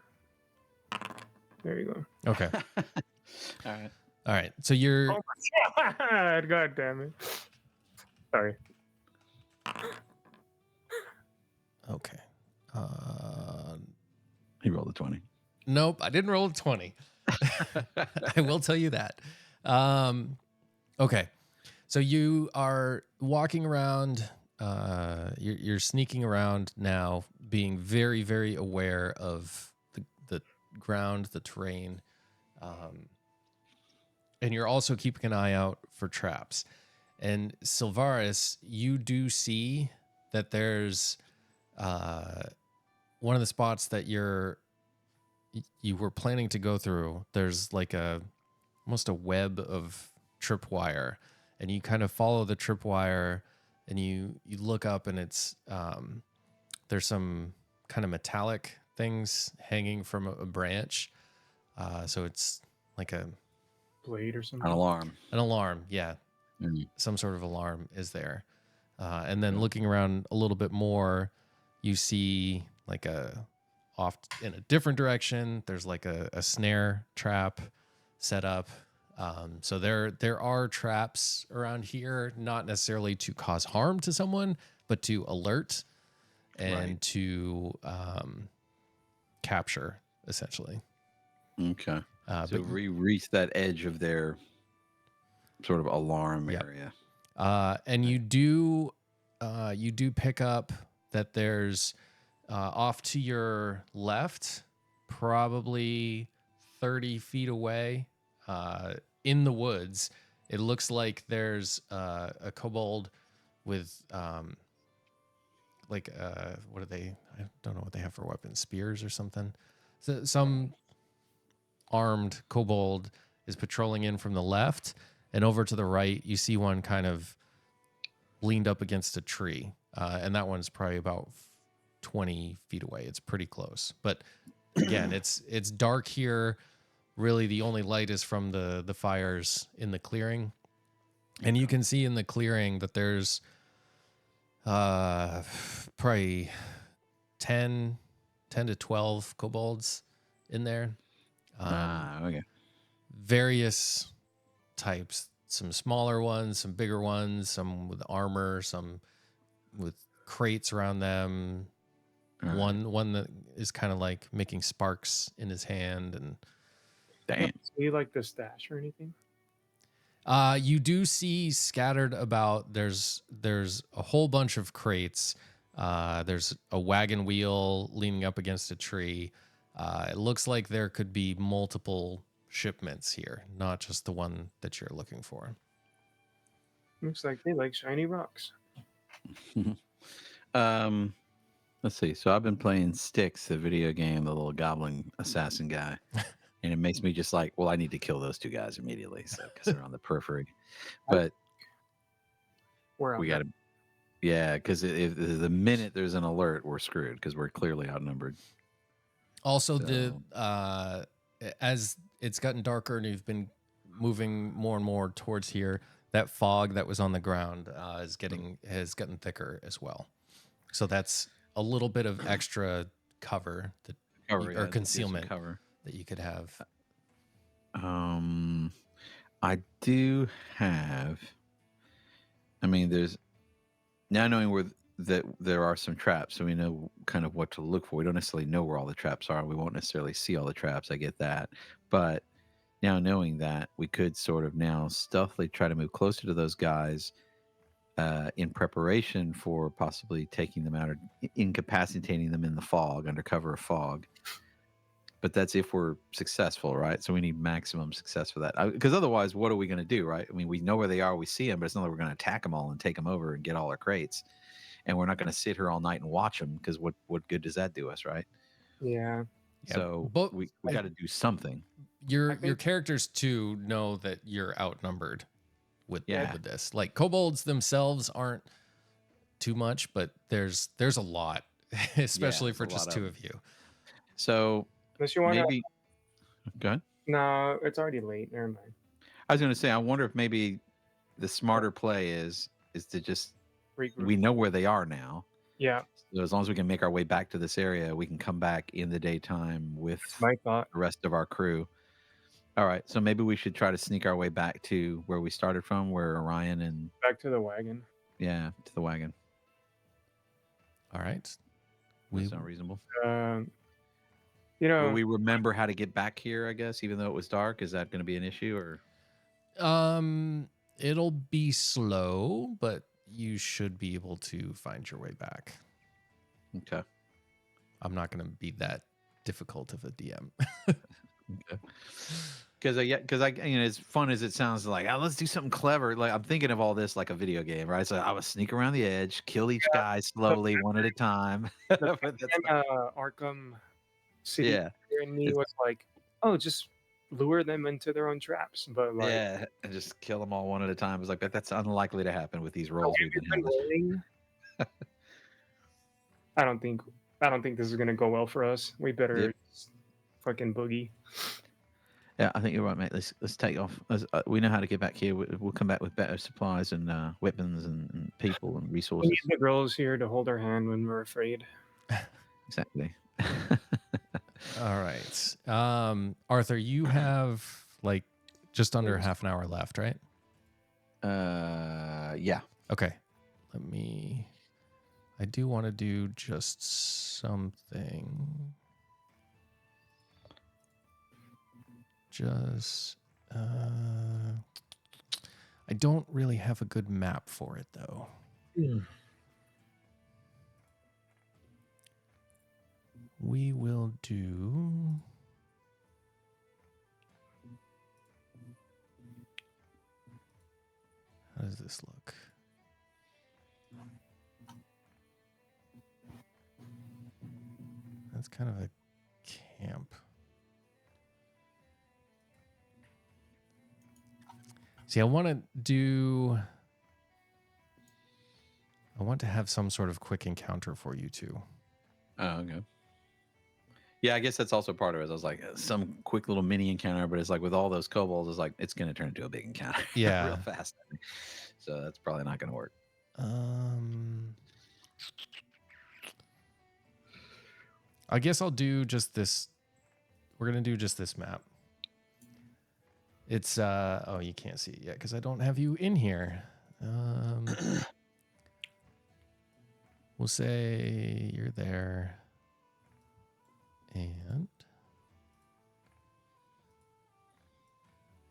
There you go. Okay. All right. All right. So you're. Oh my god! God damn it. Sorry. Okay. He rolled a 20. Nope, I didn't roll a 20. I will tell you that. Okay. So you are walking around. You're sneaking around now, being very, very aware of the ground, the terrain. And you're also keeping an eye out for traps. And Sylvaris, you do see that there's one of the spots that you were planning to go through. There's like a almost a web of tripwire, and you kind of follow the tripwire, and you look up, and it's there's some kind of metallic things hanging from a branch. So it's like a blade or something. An alarm. An alarm, yeah. Mm. Some sort of alarm is there. And then looking around a little bit more, you see like off in a different direction. There's like a snare trap set up. So there are traps around here, not necessarily to cause harm to someone, but to alert and to capture, essentially. Okay. So But we reach that edge of their sort of alarm Yep. area. And you do pick up that there's off to your left, probably 30 feet away, in the woods. It looks like there's a kobold with what are they? I don't know what they have for weapons, spears or something. So some armed kobold is patrolling in from the left, and over to the right, you see one kind of leaned up against a tree, and that one's probably about 20 feet away. It's pretty close, but again, it's dark here. Really, the only light is from the fires in the clearing, and you can see in the clearing that there's probably 10 to 12 kobolds in there. Okay. Various types, some smaller ones, some bigger ones, some with armor, some with crates around them. One that is kind of like making sparks in his hand, and Damn. See like the stash or anything? you do see scattered about. There's a whole bunch of crates. There's a wagon wheel leaning up against a tree. It looks like there could be multiple shipments here, not just the one that you're looking for. Looks like they like shiny rocks. Let's see. So I've been playing Styx, the video game, the little goblin assassin guy, and it makes me just like, well, I need to kill those two guys immediately, so because they're on the periphery. But we got to, yeah, because if the minute there's an alert, we're screwed because we're clearly outnumbered. Also, as it's gotten darker and you've been moving more and more towards here, that fog that was on the ground has gotten thicker as well. So that's a little bit of extra cover or concealment cover that you could have. I do have. I mean, there's now knowing that there are some traps, so we know kind of what to look for. We don't necessarily know where all the traps are. We won't necessarily see all the traps. I get that, but now knowing that, we could sort of now stealthily try to move closer to those guys in preparation for possibly taking them out or incapacitating them in the fog, under cover of fog. But that's if we're successful, right? So we need maximum success for that. Because otherwise, what are we going to do, right? I mean, we know where they are, we see them, but it's not that we're going to attack them all and take them over and get all our crates. And we're not going to sit here all night and watch them, because what good does that do us, right? Yeah. So we got to do something. Your characters too know that you're outnumbered with this. Like kobolds themselves aren't too much, but there's a lot, especially for just two of you. So unless you want maybe go ahead. No, it's already late. Never mind. I was going to say, I wonder if maybe the smarter play is to just regroup. We know where they are now. Yeah. So as long as we can make our way back to this area, we can come back in the daytime with the rest of our crew. All right, so maybe we should try to sneak our way back to where we started from, where Orion and back to the wagon. Yeah, to the wagon. All right, that's not reasonable. Will we remember how to get back here? I guess, even though it was dark, is that going to be an issue or? It'll be slow, but you should be able to find your way back. Okay. I'm not going to be that difficult of a DM. Okay. Because as fun as it sounds, like, let's do something clever. Like, I'm thinking of all this like a video game, right? So I would sneak around the edge, kill each guy slowly, one at a time. Arkham City, and me was like, oh, just lure them into their own traps. But like, Yeah, and just kill them all one at a time. It's like that's unlikely to happen with these rolls we've been been having. rolling, I don't think this is gonna go well for us. We better fucking boogie. Yeah, I think you're right, mate. Let's take off. We know how to get back here. We'll come back with better supplies and weapons and people and We resources. need the girls here to hold our hand when we're afraid. Exactly. All right. Arthur, you have like just under half an hour left, right? Yeah. Okay. I do want to do just something. I don't really have a good map for it though. We will do. How does this look? That's kind of a camp. See, I want to have some sort of quick encounter for you two. Oh, okay. Yeah, I guess that's also part of it. I was like, some quick little mini encounter, but it's like with all those kobolds, it's like it's going to turn into a big encounter Yeah. real fast. So that's probably not going to work. I guess I'll do just this. We're going to do just this map. It's, oh, you can't see it yet because I don't have you in here. We'll say you're there. And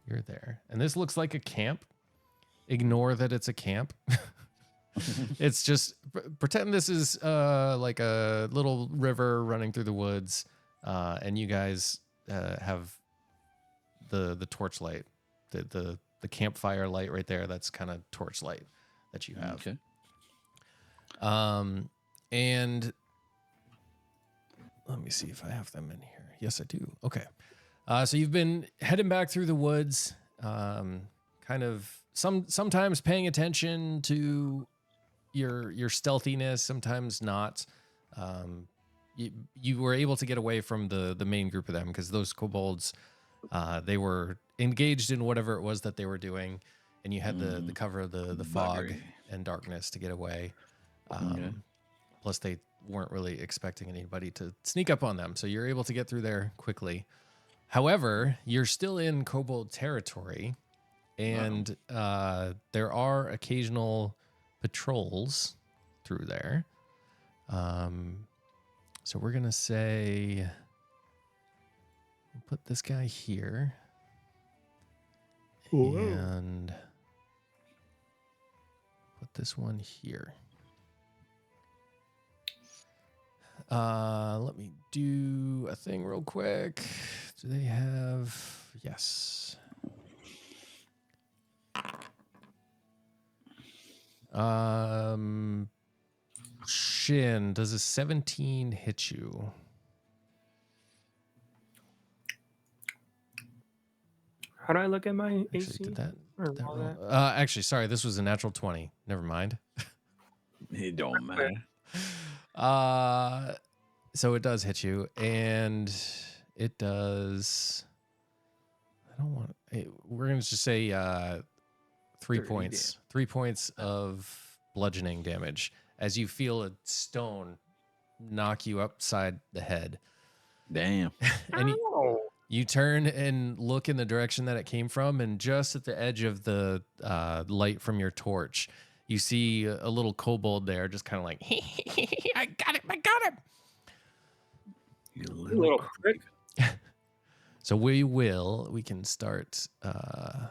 you're there. And this looks like a camp. Ignore that it's a camp. It's just pretend this is like a little river running through the woods, and you guys have the torchlight, the campfire light right there. That's kind of torchlight that you have. Okay. And let me see if I have them in here. Yes, I do. Okay. So you've been heading back through the woods, kind of sometimes paying attention to your stealthiness, sometimes not. You were able to get away from the main group of them because those kobolds, they were engaged in whatever it was that they were doing, and you had the cover of the fog and darkness to get away. Plus, they weren't really expecting anybody to sneak up on them, so you're able to get through there quickly. However, you're still in kobold territory, and there are occasional patrols through there. So we're gonna say, we'll put this guy here, and put this one here. Let me do a thing real quick. Do they have? Yes. Shin, does a 17 hit you? How do I look at my AC? Actually, did that all roll? that? Actually, sorry, this was a natural 20. Never mind. It don't matter. So it does hit you, and it does. I don't want. We're gonna just say 3 points. 3 points of bludgeoning damage as you feel a stone knock you upside the head. Damn. And you turn and look in the direction that it came from, and just at the edge of the light from your torch, you see a little kobold there, just kind of like, I got him. You Little prick. So we can start. How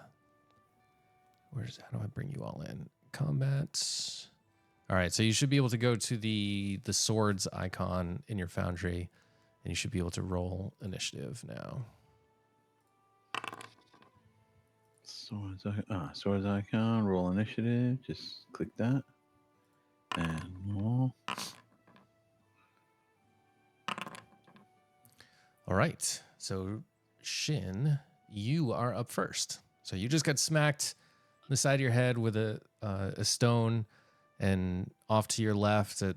do I bring you all in? Combat. All right, so you should be able to go to the swords icon in your foundry, and you should be able to roll initiative now. Swords icon, roll initiative. Just click that. And roll. All right, so Shin, you are up first. So you just got smacked on the side of your head with a stone, and off to your left at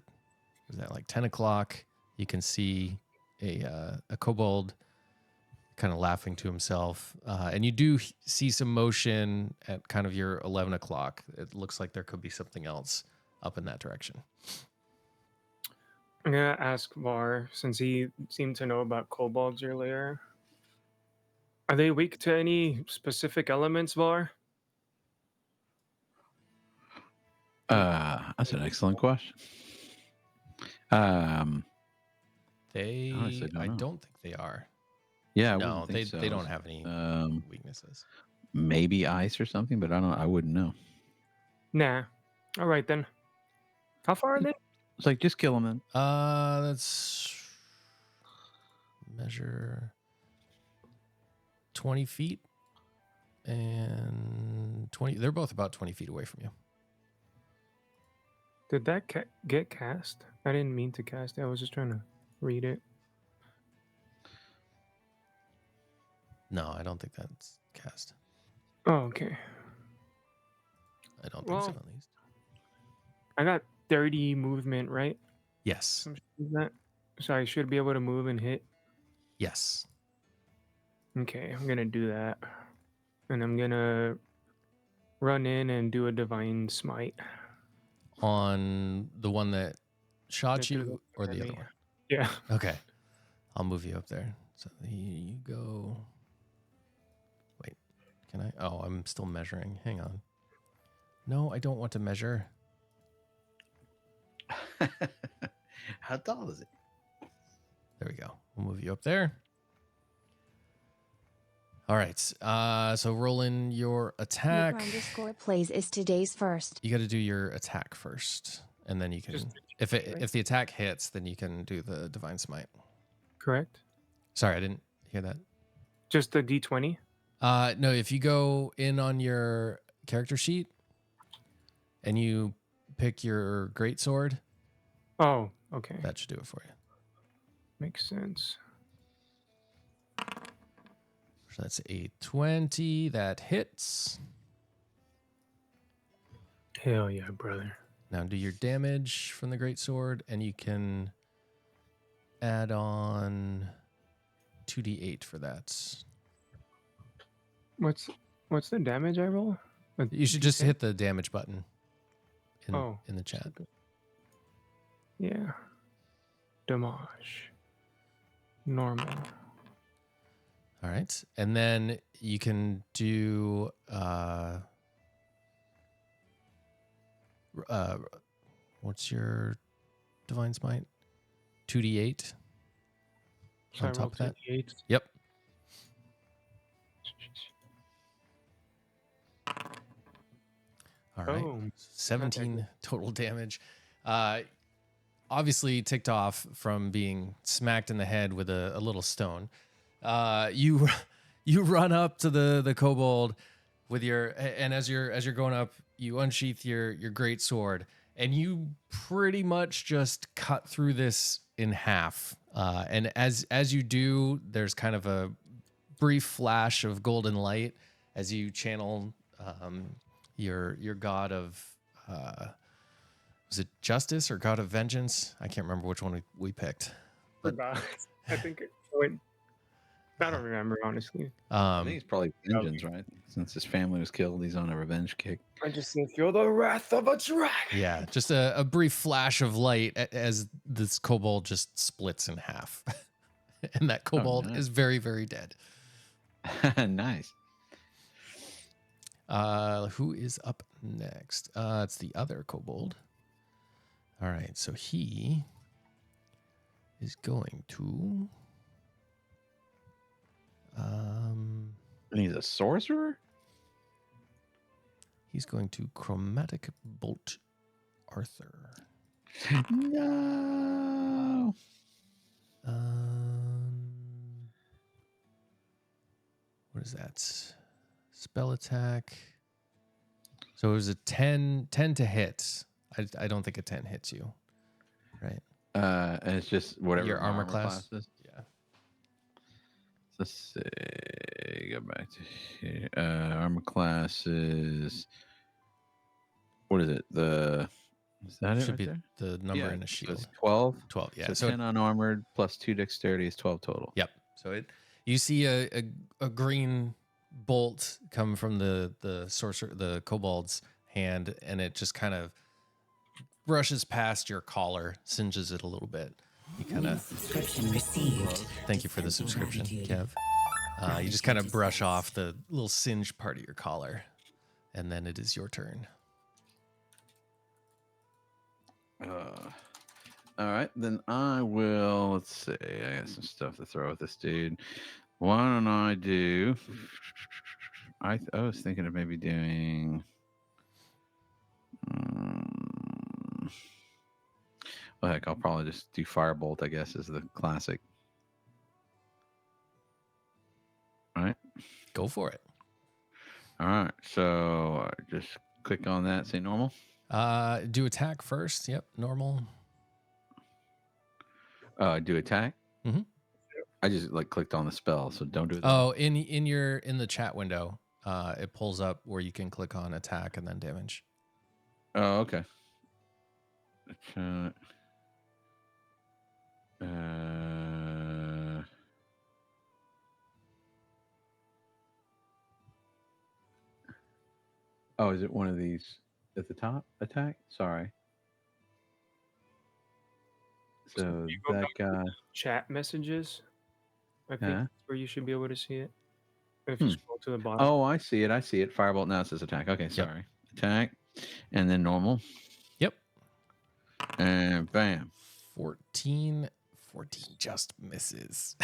was that like 10 o'clock, you can see a kobold kind of laughing to himself. And you do see some motion at kind of your 11 o'clock. It looks like there could be something else up in that direction. I'm gonna ask Var, since he seemed to know about kobolds earlier. Are they weak to any specific elements, Var? That's an excellent question. They, honestly I don't know. don't think they are. Yeah, I No, wouldn't think so. they don't have any weaknesses. Maybe ice or something, but I wouldn't know. Nah. All right then. How far are they? It's like just kill them then. Let's measure 20 feet and 20. They're both about 20 feet away from you. Did that get cast? I didn't mean to cast it. I was just trying to read it. No, I don't think that's cast. Oh, okay. I don't think so, Well, at least. I got 30 movement, right? Yes. Some shit like that. So I should be able to move and hit. Yes. Okay, I'm gonna do that. And I'm gonna run in and do a divine smite. On the one that shot That threw you or the at other me. one? Yeah. Okay. I'll move you up there. So here you go. Wait, can I? Oh, I'm still measuring. Hang on. No, I don't want to measure. How tall is it? There we go. We'll move you up there. All right. So roll in your attack. Plays is today's first. You got to do your attack first, and then you can. If the attack hits, then you can do the divine smite. Correct. Sorry, I didn't hear that. Just the D20? No, if you go in on your character sheet and you pick your greatsword, Oh, okay. that should do it for you. Makes sense. So that's a 20. That hits. Hell yeah, brother. Now do your damage from the greatsword, and you can add on 2d8 for that. What's the damage I roll? You should just hit the damage button Oh. in the chat. Yeah. Damage. Normal. All right. And then you can do what's your divine smite? 2d8 So on I top roll of that. 2d8. Yep. All right. Boom. 17 total damage. Obviously ticked off from being smacked in the head with a little stone. You run up to the kobold with and as you're going up, you unsheath your great sword, and you pretty much just cut through this in half. And as you do, there's kind of a brief flash of golden light as you channel your god of was it justice or god of vengeance? I can't remember which one we picked. But Forgot. I think it went. I don't remember, honestly. I think it's probably vengeance, right? Since his family was killed, he's on a revenge kick. I just feel the wrath of a dragon. Yeah, just a brief flash of light as this kobold just splits in half. And that kobold nice. is very, very dead. Nice. Who is up next? It's the other kobold. All right, so he is going to... And he's a sorcerer? He's going to chromatic bolt Arthur. No. What is that? Spell attack. So it was a 10 to hit. I don't think a 10 hits you. Right? And it's just whatever your armor class is. Yeah. It's a Go back to here. Armor class is what is it? Is that it Should right be there? the number in a So shield. it's 12. 12. Yeah. So 10 unarmored plus 2 dexterity is 12 total. Yep. So you see a green bolt come from the sorcerer, the kobold's hand, and it just kind of brushes past your collar, singes it a little bit. You kind of subscription received. thank you for the subscription, Kev. You just kind of brush off the little singe part of your collar, and then it is your turn. All right, then I will. Let's see. I got some stuff to throw at this dude. Why don't I do? I was thinking of maybe doing. Well, heck, I'll probably just do Firebolt. I guess is the classic. All right. Go for it. All right. So just click on that. Say normal. Do attack first. Yep, normal. Do attack. Mm-hmm. I just clicked on the spell, so don't do that. Oh, in the chat window, it pulls up where you can click on attack and then damage. Oh, okay. Oh, is it one of these at the top? Attack? Sorry. So you go that back to guy. Chat messages. I think Huh? that's where you should be able to see it. If you scroll to the bottom. Oh, I see it. Firebolt now it says attack. Okay, sorry. Attack, and then normal. Yep. And bam. 14 just misses.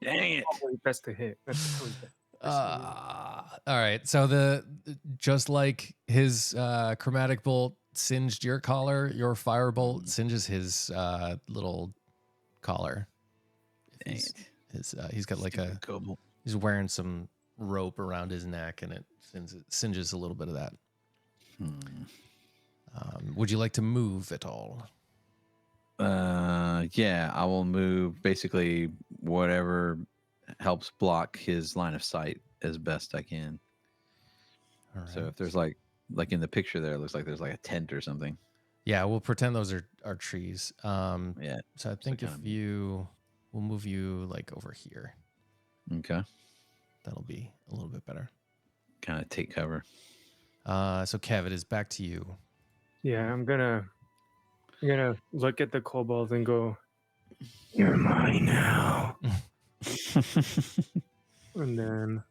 Dang it. Oh, that's the hit. That's totally the- All right. So just like his chromatic bolt singed your collar, your firebolt singes his little collar. Dang it. He's got like Stupid kobold. he's wearing some rope around his neck, and it singes a little bit of that. Would you like to move at all? Yeah, I will move basically whatever helps block his line of sight as best I can. All right. So if there's like in the picture there, it looks like there's like a tent or something. Yeah, we'll pretend those are trees. Yeah. So I think we'll move you like over here. Okay. That'll be a little bit better. Kind of take cover. So Kev, it is back to you. Yeah, I'm gonna look at the kobold and go, "You're mine now." And then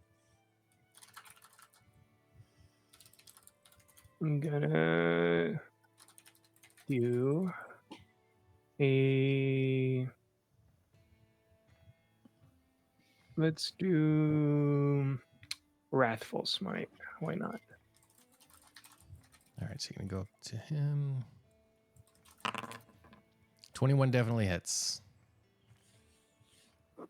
I'm gonna do let's do Wrathful Smite. Why not? All right, so you're gonna go up to him. 21 definitely hits. Let's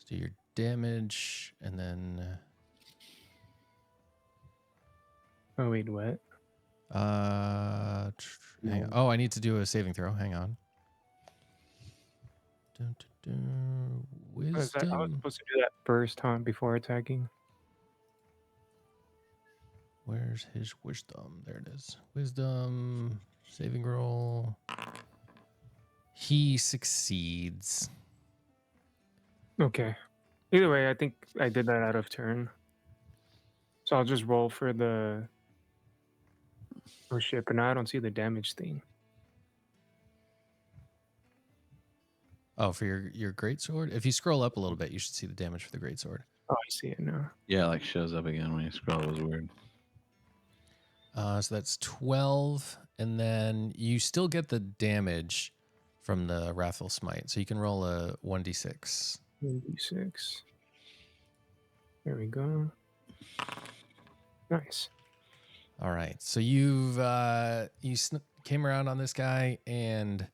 do your damage, and then Oh wait, what? hang on. Oh, I need to do a saving throw. Hang on. Dun, dun, dun. Oh, is that, I was Wisdom. supposed to do that first, huh? Before attacking. Where's his wisdom? There it is. Wisdom saving roll. He succeeds. Okay. Either way, I think I did that out of turn. So I'll just roll for the. Oh shit! But now I don't see the damage thing. Oh, for your greatsword? If you scroll up a little bit, you should see the damage for the greatsword. Oh, I see it now. Yeah, like shows up again when you scroll. It was weird. So that's 12, and then you still get the damage from the Wrathful Smite. So you can roll a 1d6. 1d6. There we go. Nice. All right. So you've came around on this guy and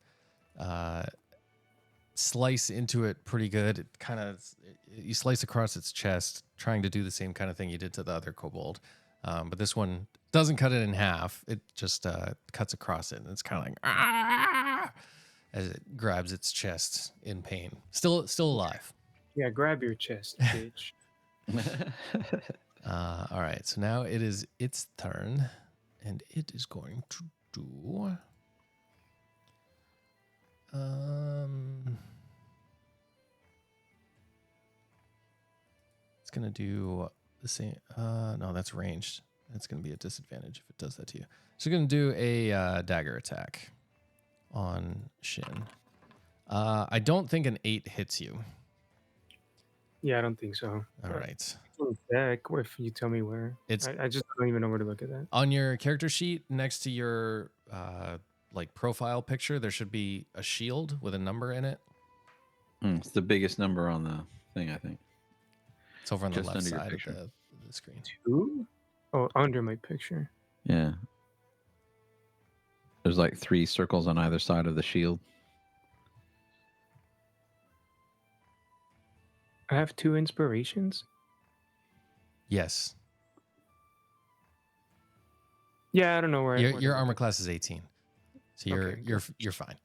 slice into it pretty good. It kind of you slice across its chest, trying to do the same kind of thing you did to the other kobold. But this one doesn't cut it in half. It just cuts across it, and it's kind of like ah! as it grabs its chest in pain. Still alive. Yeah, grab your chest, bitch. All right, so now it is its turn, and it is going to do. It's gonna do the same. No, that's ranged. It's gonna be a disadvantage if it does that to you. So it's gonna do a dagger attack on Shin. I don't think an 8 hits you. Yeah, I don't think so. All right. Deck, if you tell me where. It's I just don't even know where to look at that. on your character sheet next to your like profile picture. There should be a shield with a number in it. It's the biggest number on the thing, I think. It's over on Just the left under your side of picture. the screen. 2? Oh, under my picture. Yeah. There's like 3 circles on either side of the shield. I have 2 inspirations. Yes. Yeah, I don't know where. Your armor class is 18, so Okay, you're fine.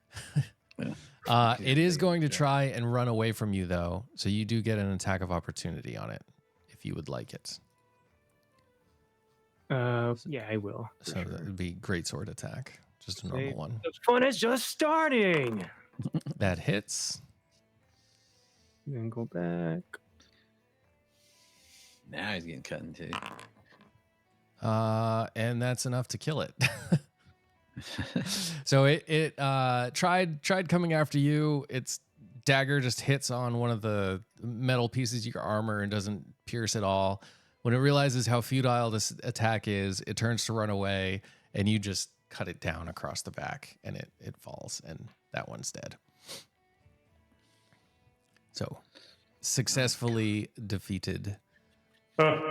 Yeah. It is going to try and run away from you though, so you do get an attack of opportunity on it if you would like it. Yeah, I will. So that would be great sword attack, just a normal one. The fun is just starting. That hits. Then go back. Now he's getting cut in two. And that's enough to kill it. So it tried coming after you. Its dagger just hits on one of the metal pieces of your armor and doesn't pierce at all. When it realizes how futile this attack is, it turns to run away, and you just cut it down across the back, and it falls, and that one's dead. So successfully defeated them.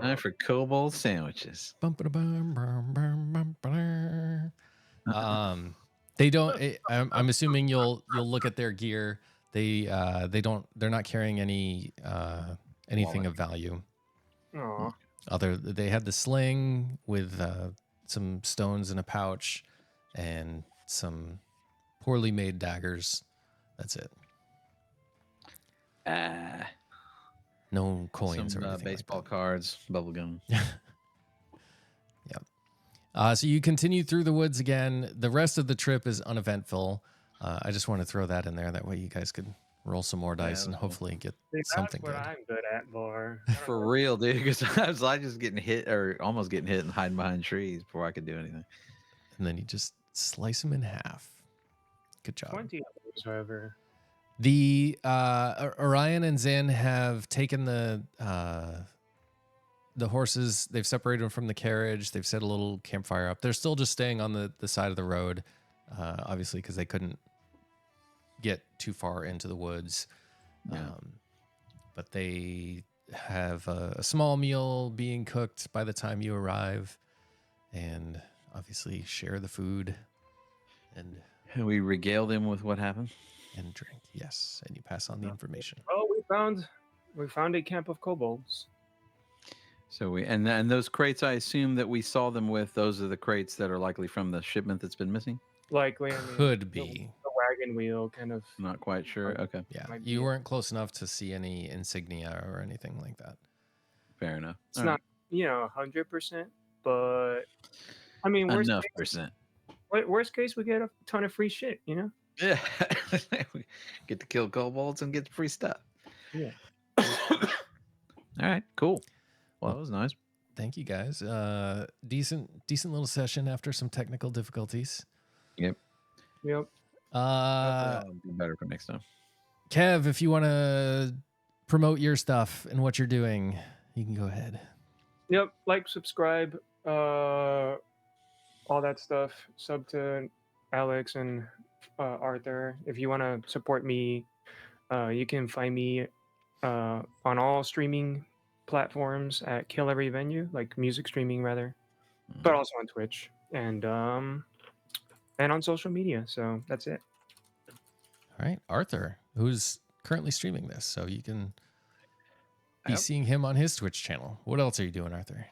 Time for kobold sandwiches. They don't. I'm assuming you'll look at their gear. They're not carrying anything of value. Aw. They had the sling with some stones in a pouch and some poorly made daggers. That's it. No coins Some or anything baseball like that. cards, bubble gum. So you continue through the woods again. The rest of the trip is uneventful. I just want to throw that in there. That way you guys could roll some more dice and hopefully get something That's good. what I'm good at, Bar. For real, dude. Because I was like just getting hit or almost getting hit and hiding behind trees before I could do anything. And then you just slice them in half. Good job. 20 of those, however. The Orion and Zen have taken the horses. They've separated them from the carriage. They've set a little campfire up. They're still just staying on the side of the road, obviously, because they couldn't get too far into the woods. Yeah. But they have a small meal being cooked by the time you arrive, and obviously share the food and We regale them with what happened. and drink. Yes, and you pass on the information. Oh, we found a camp of kobolds. So we and those crates, I assume that we saw them with. Those are the crates that are likely from the shipment that's been missing. Likely, I mean, Could be. the wagon wheel kind of. Not quite sure. Okay, Yeah, Might you be. weren't close enough to see any insignia or anything like that. fair enough. It's All not 100%, but I mean, right. worst Enough case, percent. worst case, we get a ton of free shit. Yeah, we get to kill kobolds and get free stuff. Yeah. All right, cool. Well, that was nice. Thank you guys. Decent little session after some technical difficulties. Yep. Yep. Uh, I'll do better for next time. Kev, if you want to promote your stuff and what you're doing, you can go ahead. Yep. Like, subscribe, all that stuff. Sub to Alex and Arthur. If you want to support me, you can find me on all streaming platforms at Kill Every Venue, like music streaming rather, but also on Twitch and on social media. So that's it. All right, Arthur, who's currently streaming this, so you can be Yep. seeing him on his Twitch channel. What else are you doing, Arthur?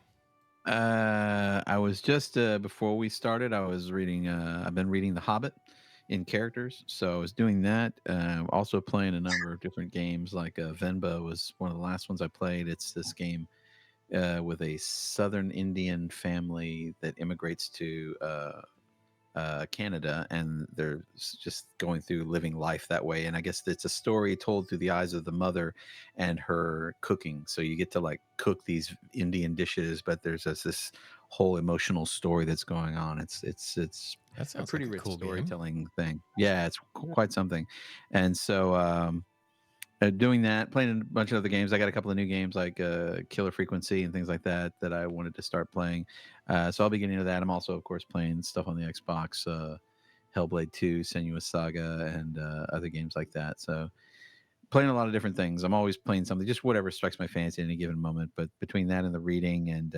I was just before we started. I was reading. I've been reading The Hobbit in characters, so I was doing that. Also playing a number of different games. Like Venba was one of the last ones I played. It's this game with a Southern Indian family that immigrates to Canada, and they're just going through living life that way. And I guess it's a story told through the eyes of the mother and her cooking. So you get to like cook these Indian dishes, but there's this whole emotional story that's going on. It's That a sounds pretty like a rich cool game. storytelling thing. Yeah, it's quite something. And so doing that, playing a bunch of other games. I got a couple of new games like Killer Frequency and things like that that I wanted to start playing. So I'll be getting into that. I'm also, of course, playing stuff on the Xbox, Hellblade 2, Senua's Saga, and other games like that. So playing a lot of different things. I'm always playing something, just whatever strikes my fancy at any given moment. But between that and the reading, and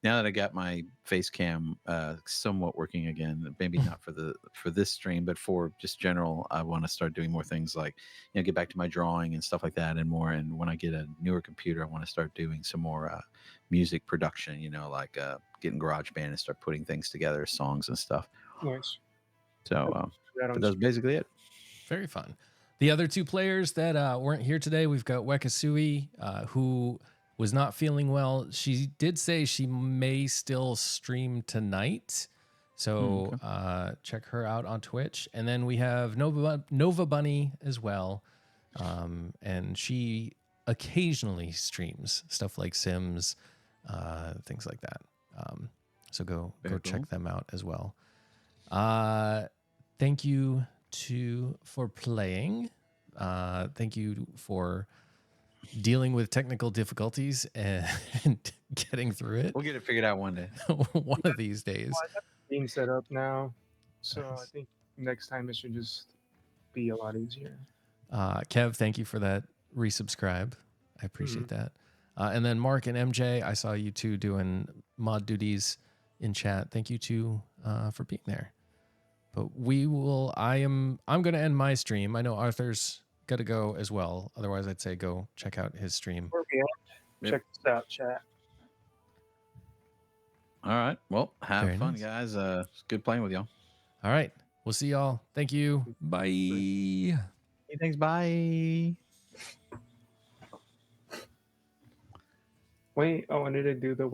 now that I got my face cam somewhat working again, maybe not for this stream, but for just general, I want to start doing more things like, get back to my drawing and stuff like that, and more. And when I get a newer computer, I want to start doing some more music production. Like getting GarageBand and start putting things together, songs and stuff. Nice. So, but that's basically it. Very fun. The other two players that weren't here today, we've got Wekasui, who was not feeling well. She did say she may still stream tonight. So check her out on Twitch. And then we have Nova Bunny as well. And she occasionally streams stuff like Sims, things like that. So go check them out as well. Thank you for playing. Thank you for dealing with technical difficulties and getting through it. We'll get it figured out one day. One of these days. Well, I got the game set up now, so Nice. I think next time it should just be a lot easier. Kev, thank you for that resubscribe. I appreciate that. And then Mark and MJ, I saw you two doing mod duties in chat. Thank you two for being there. But I'm going to end my stream. I know Arthur's got to go as well. Otherwise, I'd say go check out his stream. Check this out, chat. All right. Well, have Very fun, nice. guys. It's good playing with y'all. All right. We'll see y'all. Thank you. Bye. Hey, thanks. Bye. Wait, I wanted to do the